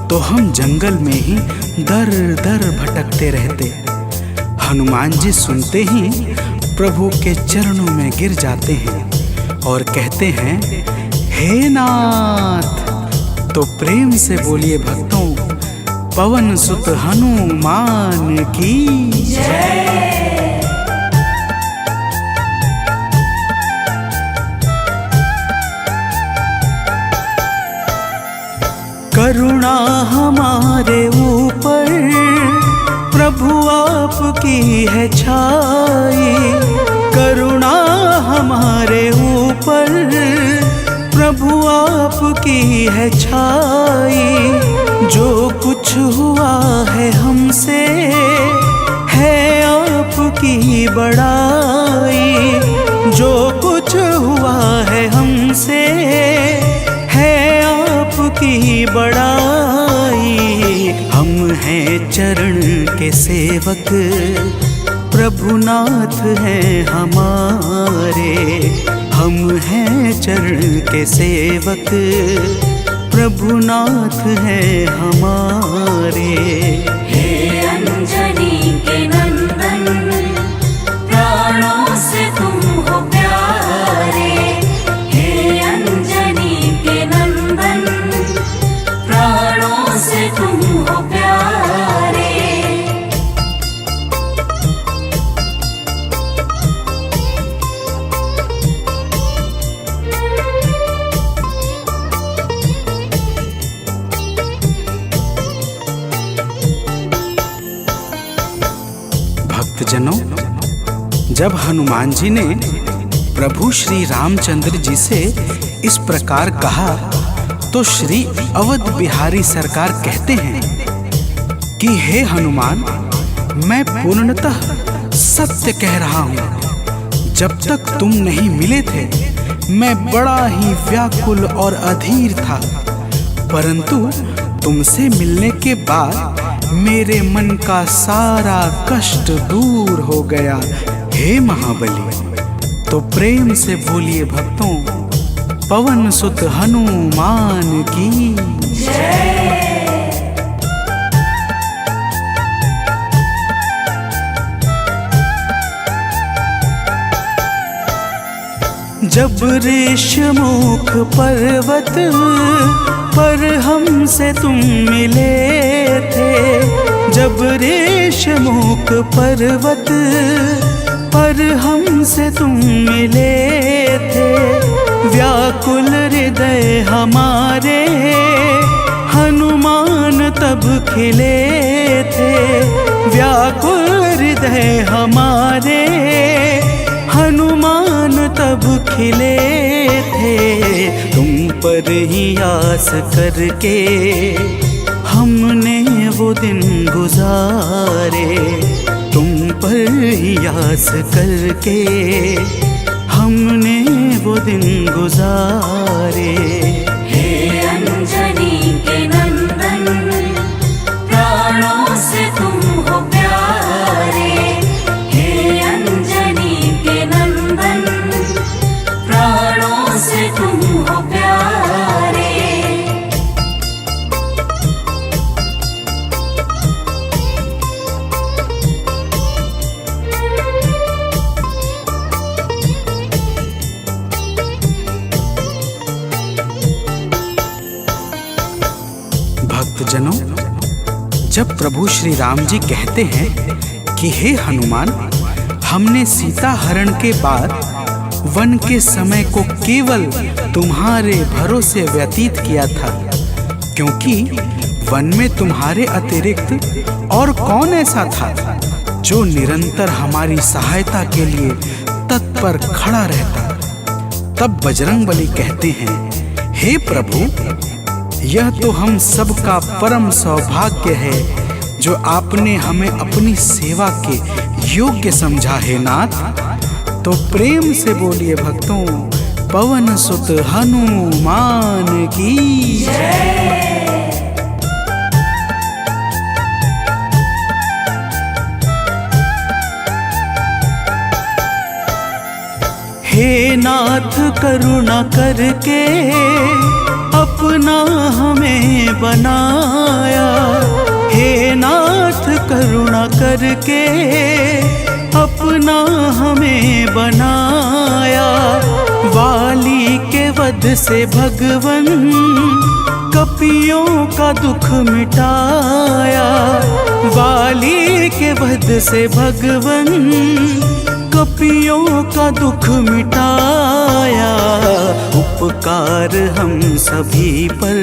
तो हम जंगल में ही दर दर भटकते रहते। हनुमान जी सुनते ही प्रभु के चरणों में गिर जाते हैं और कहते हैं, हे नाथ। तो प्रेम से बोलिए भक्तों, पवन सुत हनुमान की जय। करुणा हमारे ऊपर प्रभु आपकी है छाई। करुणा हमारे ऊपर प्रभु आपकी है छाई। जो कुछ हुआ है हमसे है आपकी बड़ाई। जो कुछ हुआ है हमसे है आपकी बड़ाई। हम हैं चरण के सेवक, प्रभुनाथ हैं हमारे। हम हैं चरण के सेवक, प्रभुनाथ है हमारे। हे अंजनी के नंदन, प्राणों से तुम हो प्यारे। हे अंजनी के नंदन, प्राणों से तुम हो प्यारे। भक्तजनों, जब हनुमान जी ने प्रभु श्री रामचंद्र जी से इस प्रकार कहा तो श्री अवध बिहारी सरकार कहते हैं कि हे हनुमान, मैं पूर्णतः सत्य कह रहा हूं। जब तक तुम नहीं मिले थे मैं बड़ा ही व्याकुल और अधीर था, परंतु तुमसे मिलने के बाद मेरे मन का सारा कष्ट दूर हो गया। हे महाबली, तो प्रेम से बोलिए भक्तों, पवन सुत हनुमान की जब ऋषमुख पर्वत पर हमसे तुम मिले थे, जब ऋषमुख पर्वत पर हमसे तुम मिले थे, व्याकुल हृदय हमारे हनुमान तब खिले थे। व्याकुल हृदय हमारे हनुमान तब खिले थे। तुम पर ही आस करके हमने वो दिन गुजारे, तुम पर ही आस करके हमने वो दिन गुजारे। हे अंजनी के नंदन, प्राणों से तुम हो प्यारे। हे अंजनी के नंदन, प्राणों से तुम हो प्यारे। भक्तजनों, जब प्रभु श्री राम जी कहते हैं कि हे हनुमान, हमने सीता हरण के बाद वन के समय को केवल तुम्हारे भरोसे व्यतीत किया था, क्योंकि वन में तुम्हारे अतिरिक्त और कौन ऐसा था जो निरंतर हमारी सहायता के लिए तत्पर खड़ा रहता। तब बजरंगबली कहते हैं, हे प्रभु, यह तो हम सबका परम सौभाग्य है जो आपने हमें अपनी सेवा के योग्य समझा है नाथ। तो प्रेम से बोलिए भक्तों, पवन सुत हनुमान की जय। हे नाथ करुणा करके अपना हमें बनाया, हे नाथ करुणा करके अपना हमें बनाया। वाली के वध से भगवन कपियों का दुख मिटाया, वाली के वध से भगवन कपियों का दुख मिटाया। उपकार हम सभी पर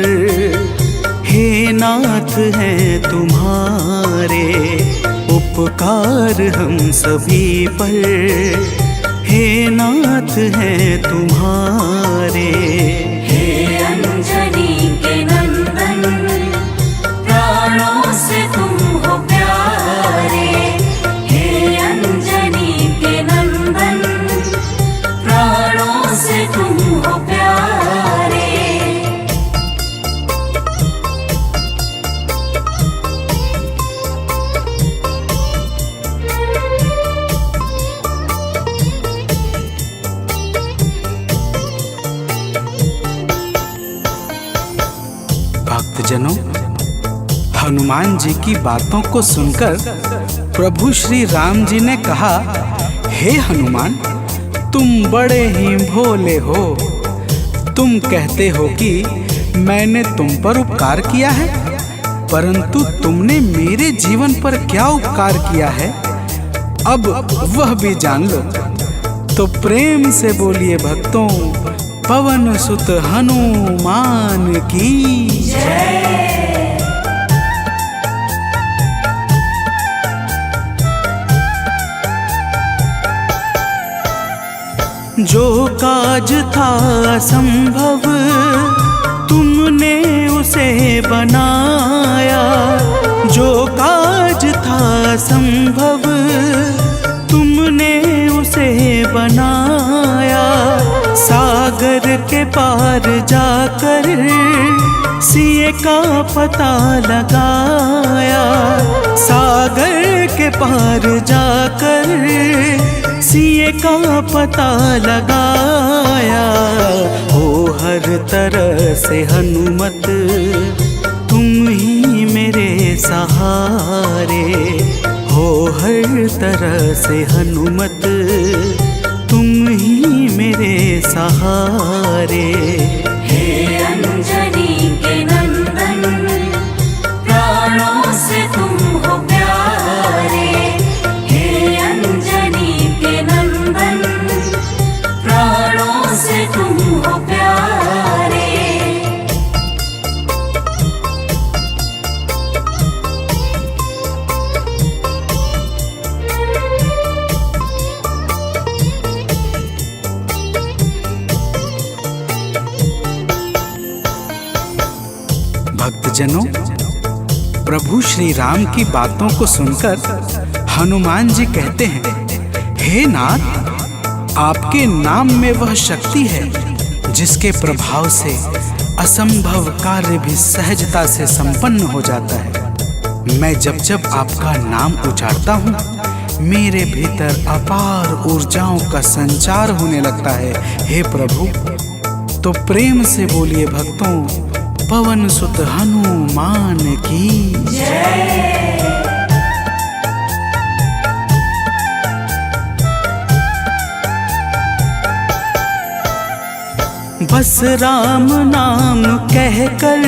हे नाथ हैं तुम्हारे, उपकार हम सभी पर हे नाथ हैं तुम्हारे। हे अंजनी के नंदन, प्राणों से तुम हो प्यारे। हे अंजनी के नंदन, प्राणों से तुम हो प्यारे। भक्तजनों, हनुमान जी की बातों को सुनकर प्रभु श्री राम जी ने कहा, हे हनुमान, तुम बड़े ही भोले हो। तुम कहते हो कि मैंने तुम पर उपकार किया है, परंतु तुमने मेरे जीवन पर क्या उपकार किया है, अब वह भी जान लो। तो प्रेम से बोलिए भक्तों, पवन सुत हनुमान की जय। जो काज था असंभव तुमने उसे बनाया, जो काज था असंभव तुमने उसे बनाया। सागर के पार जाकर सिए का पता लगाया, सागर के पार जाकर सिए का पता लगाया। हो हर तरह से हनुमत तुम ही मेरे सहारे, हो हर तरह से हनुमत तुम ही मेरे सहारे। हे अंजनी के नंदन, प्राणों से तुम हो प्यारे। हे अंजनी के नंदन, प्राणों से तुम हो प्यारे। भक्तजनों, प्रभु श्री राम की बातों को सुनकर हनुमान जी कहते हैं, हे नाथ, आपके नाम में वह शक्ति है जिसके प्रभाव से असंभव कार्य भी सहजता से संपन्न हो जाता है। मैं जब जब आपका नाम उचारता हूँ, मेरे भीतर अपार ऊर्जाओं का संचार होने लगता है। हे प्रभु, तो प्रेम से बोलिए भक्तों, पवन सुत हनुमान की जय। बस राम नाम कहकर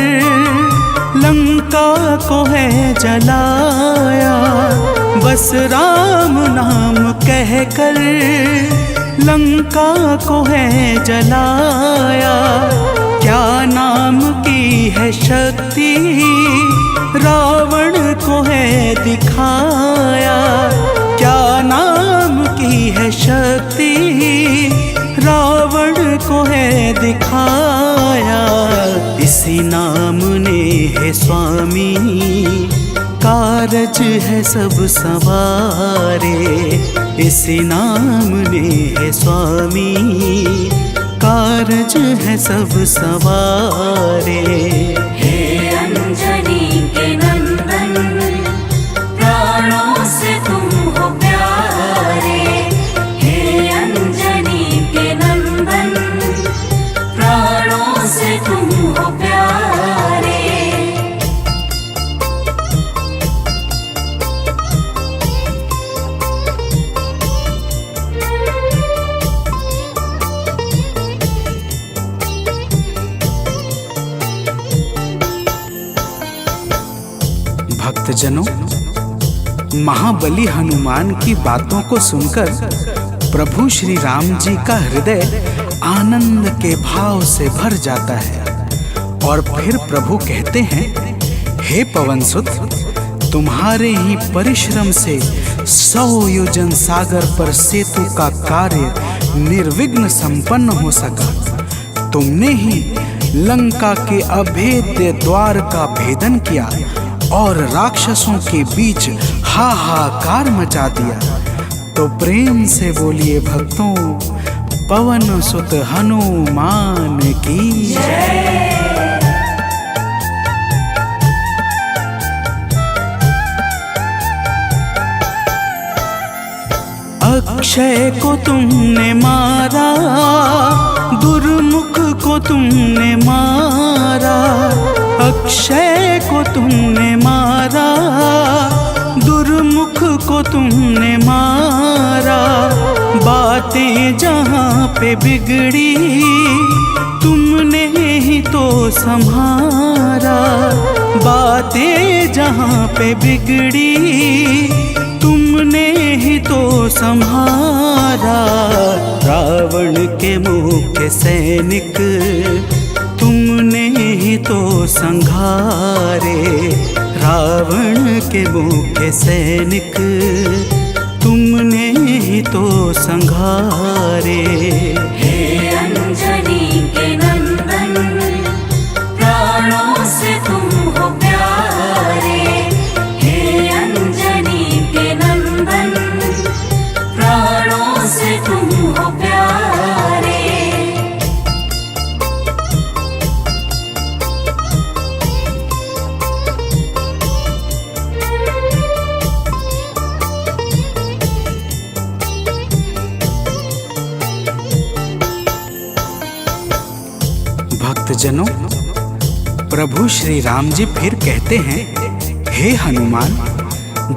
लंका को है जलाया, बस राम नाम कहकर लंका को है जलाया। क्या नाम की है शक्ति रावण को है दिखाया, क्या नाम की है शक्ति रावण को है दिखाया। इसी नाम ने है स्वामी कारज है सब सवारे, इसी नाम ने है स्वामी कारज है सब सवारे। हे अंजनी के नंदन, प्राणों से तुम हो प्यारे। हे अंजनी के नंदन, प्राणों से तुम हो प्यारे। भक्तजनों, महाबली हनुमान की बातों को सुनकर प्रभु श्री राम जी का हृदय आनंद के भाव से भर जाता है और फिर प्रभु कहते हैं, हे पवनसुत, तुम्हारे ही परिश्रम से 100 योजन सागर पर सेतु का कार्य निर्विघ्न संपन्न हो सका। तुमने ही लंका के अभेद्य द्वार का भेदन किया और राक्षसों के बीच हाहाकार मचा दिया। तो प्रेम से बोलिए भक्तों, पवन सुत हनुमान की जय। अक्षय को तुमने मारा, दुर्मुख को तुमने मारा, अक्षय बिगड़ी तुमने ही तो संहारा। बातें जहाँ पे बिगड़ी तुमने ही तो संहारा। रावण के मुख्य सैनिक तुमने ही तो संघारे। रावण के मुख्य सैनिक तुमने ही तो संघारे। हे अंजनी के नंदन, प्राणों से तुम हो प्यारे। हे अंजनी के नंदन, प्राणों से तुम हो प्यारे। भक्तजनों, प्रभु श्री राम जी फिर कहते हैं, हे हनुमान,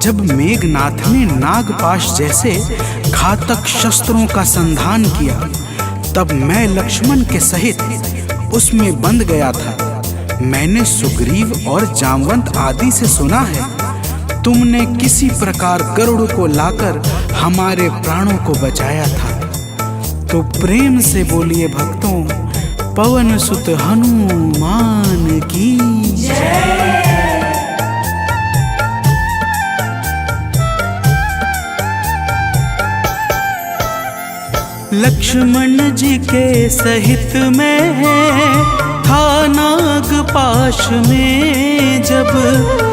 जब मेघनाथ ने नागपाश जैसे घातक शस्त्रों का संधान किया तब मैं लक्ष्मण के सहित उसमें बंध गया था। मैंने सुग्रीव और जामवंत आदि से सुना है तुमने किसी प्रकार गरुड़ को लाकर हमारे प्राणों को बचाया था। तो प्रेम से बोलिए भक्तों, पवन सुत हनुमान की जय। लक्ष्मण जी के सहित मैं था नागपाश में जब।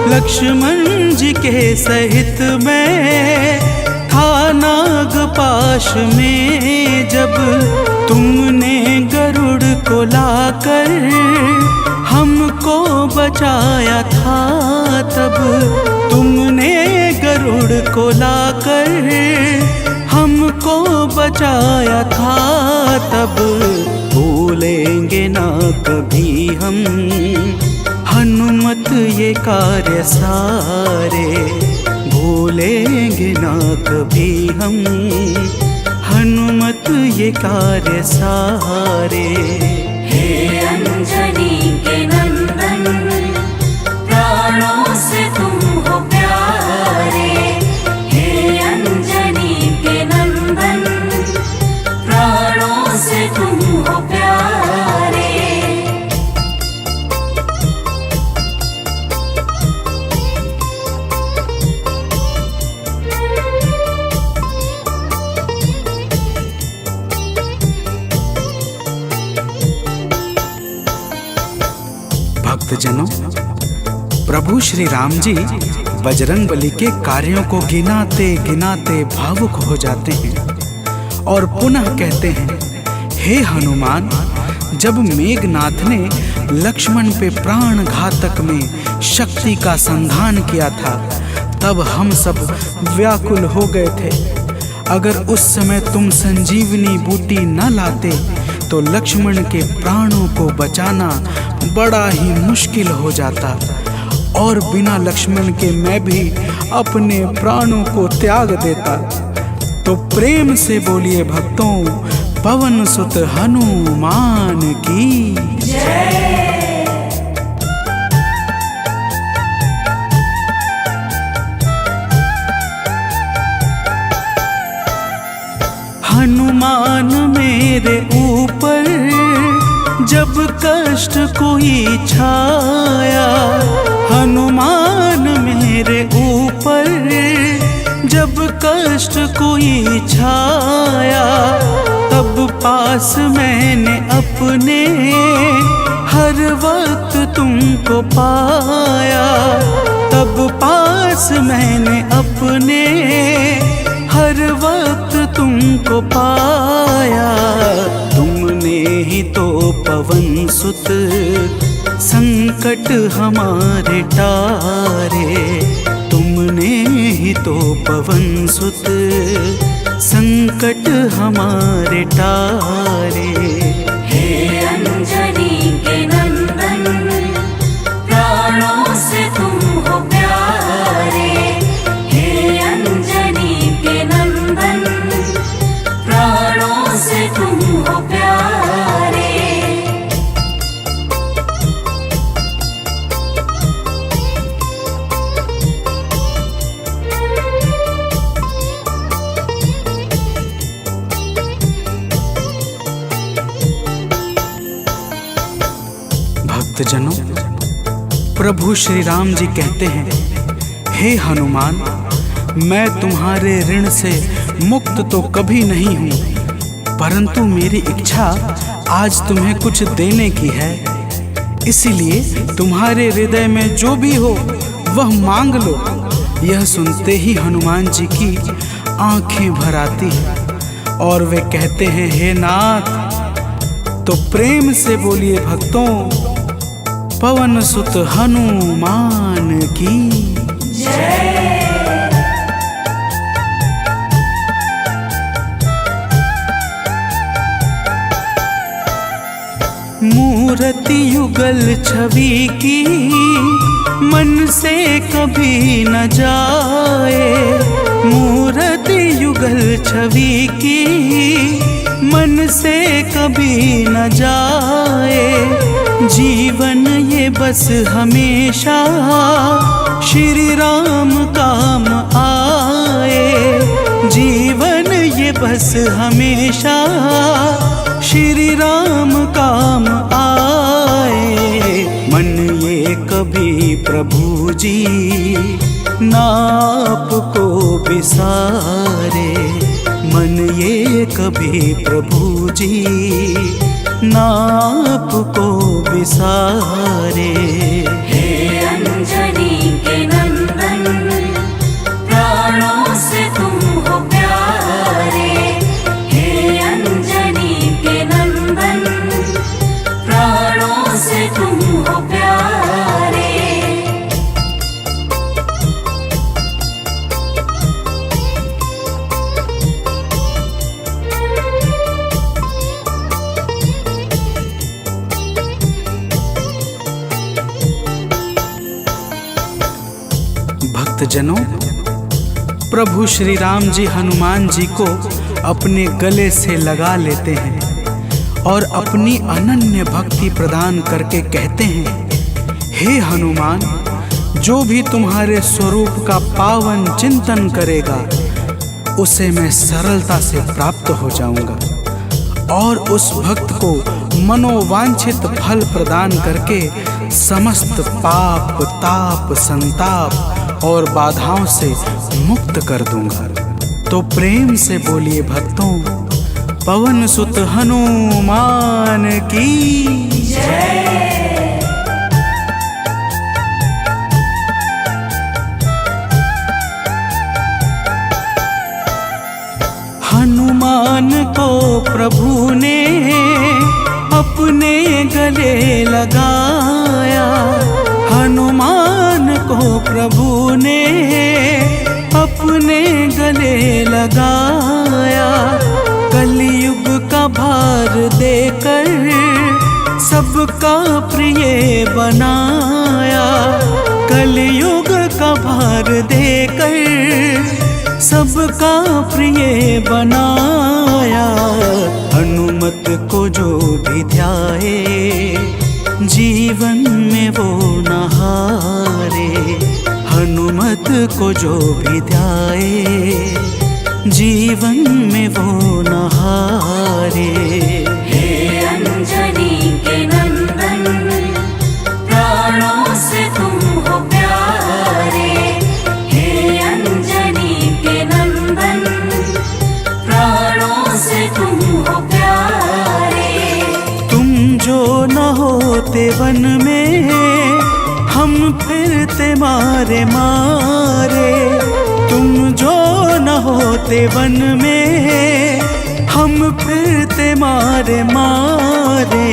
लक्ष्मण जी के सहित मैं था नागपाश में जब। तुमने गरुड़ को लाकर हमको बचाया था तब। तुमने गरुड़ को लाकर हमको बचाया था तब। भूलेंगे ना कभी हम हनुमत ये कार्य सारे। भूलेंगे ना कभी हम हनुमत ये कार्य सारे। हे अंजनी के नंदन, प्राणों से तुम हो प्यारे। हे अंजनी के नंदन, प्राणों से तुम हो प्यारे। भक्तजनों, प्रभु श्री राम जी बजरंगबली के कार्यों को गिनाते गिनाते भावुक हो जाते हैं और पुनः कहते हैं, हे हनुमान, जब मेघनाथ ने लक्ष्मण पे प्राण घातक में शक्ति का संधान किया था तब हम सब व्याकुल हो गए थे। अगर उस समय तुम संजीवनी बूटी न लाते तो लक्ष्मण के प्राणों को बचाना बड़ा ही मुश्किल हो जाता और बिना लक्ष्मण के मैं भी अपने प्राणों को त्याग देता। तो प्रेम से बोलिए भक्तों, पवन सुत हनुमान की जय। हनुमान मेरे ऊपर जब कष्ट कोई छाया। हनुमान मेरे ऊपर जब कष्ट कोई छाया तब पास मैंने अपने हर वक्त तुमको पाया। तब पास मैंने अपने हर वक्त तुमको पाया। तुमने ही तो पवन सुत संकट हमारे टारे। तुमने ही तो पवन सुत संकट हमारे टारे। हे अंजनी के नंदन, प्राणों से तुम हो प्यारे। हे अंजनी के नंदन, प्राणों से तुम हो भक्तजनों, प्रभु श्री राम जी कहते हैं, हे हनुमान, मैं तुम्हारे ऋण से मुक्त तो कभी नहीं हूँ, परंतु मेरी इच्छा आज तुम्हें कुछ देने की है। इसीलिए तुम्हारे हृदय में जो भी हो वह मांग लो। यह सुनते ही हनुमान जी की आंखें भर आती हैं और वे कहते हैं, हे नाथ। तो प्रेम से बोलिए भक्तों, पवन सुत हनुमान की मूर्ति युगल छवि की मन से कभी न जाए। मूर्ति युगल छवि की मन से कभी न जाए। जीवन ये बस हमेशा श्री राम काम आए। जीवन ये बस हमेशा श्री राम काम आए। मन ये कभी प्रभु जी नाप को बिसारे। मन ये कभी प्रभु जी नाप को बिसारे। हे अंजनी के नंदन, प्राणों से तुम हो प्यारे। हे अंजनी के नंदन, प्राणों से तुम हो प्यारे। भक्तजनों, प्रभु श्री राम जी हनुमान जी को अपने गले से लगा लेते हैं और अपनी अनन्य भक्ति प्रदान करके कहते हैं, हे हनुमान, जो भी तुम्हारे स्वरूप का पावन चिंतन करेगा उसे मैं सरलता से प्राप्त हो जाऊंगा और उस भक्त को मनोवांछित फल प्रदान करके समस्त पाप, ताप, संताप और बाधाओं से मुक्त कर दूंगा। तो प्रेम से बोलिए भक्तों, पवन सुत हनुमान की जय। हनुमान को प्रभु ने अपने गले लगाया। हनुमान को प्रभु ने अपने गले लगाया। कलयुग का भार देकर सबका प्रिय बनाया। कलयुग का भार देकर सबका प्रिय बनाया। हनुमत को जो भी ध्याए जीवन में वो न हारे। हनुमत को जो भी ध्याए जीवन में वो न हारे। हे अंजनी के नंदन, प्राणों से तुम हो प्यारे। हे अंजनी के नंदन, प्राणों से तुम हो प्यारे। तुम जो न होते वन में हम फिरते मारे मारे। तुम जो न होते वन में हम फिरते मारे मारे।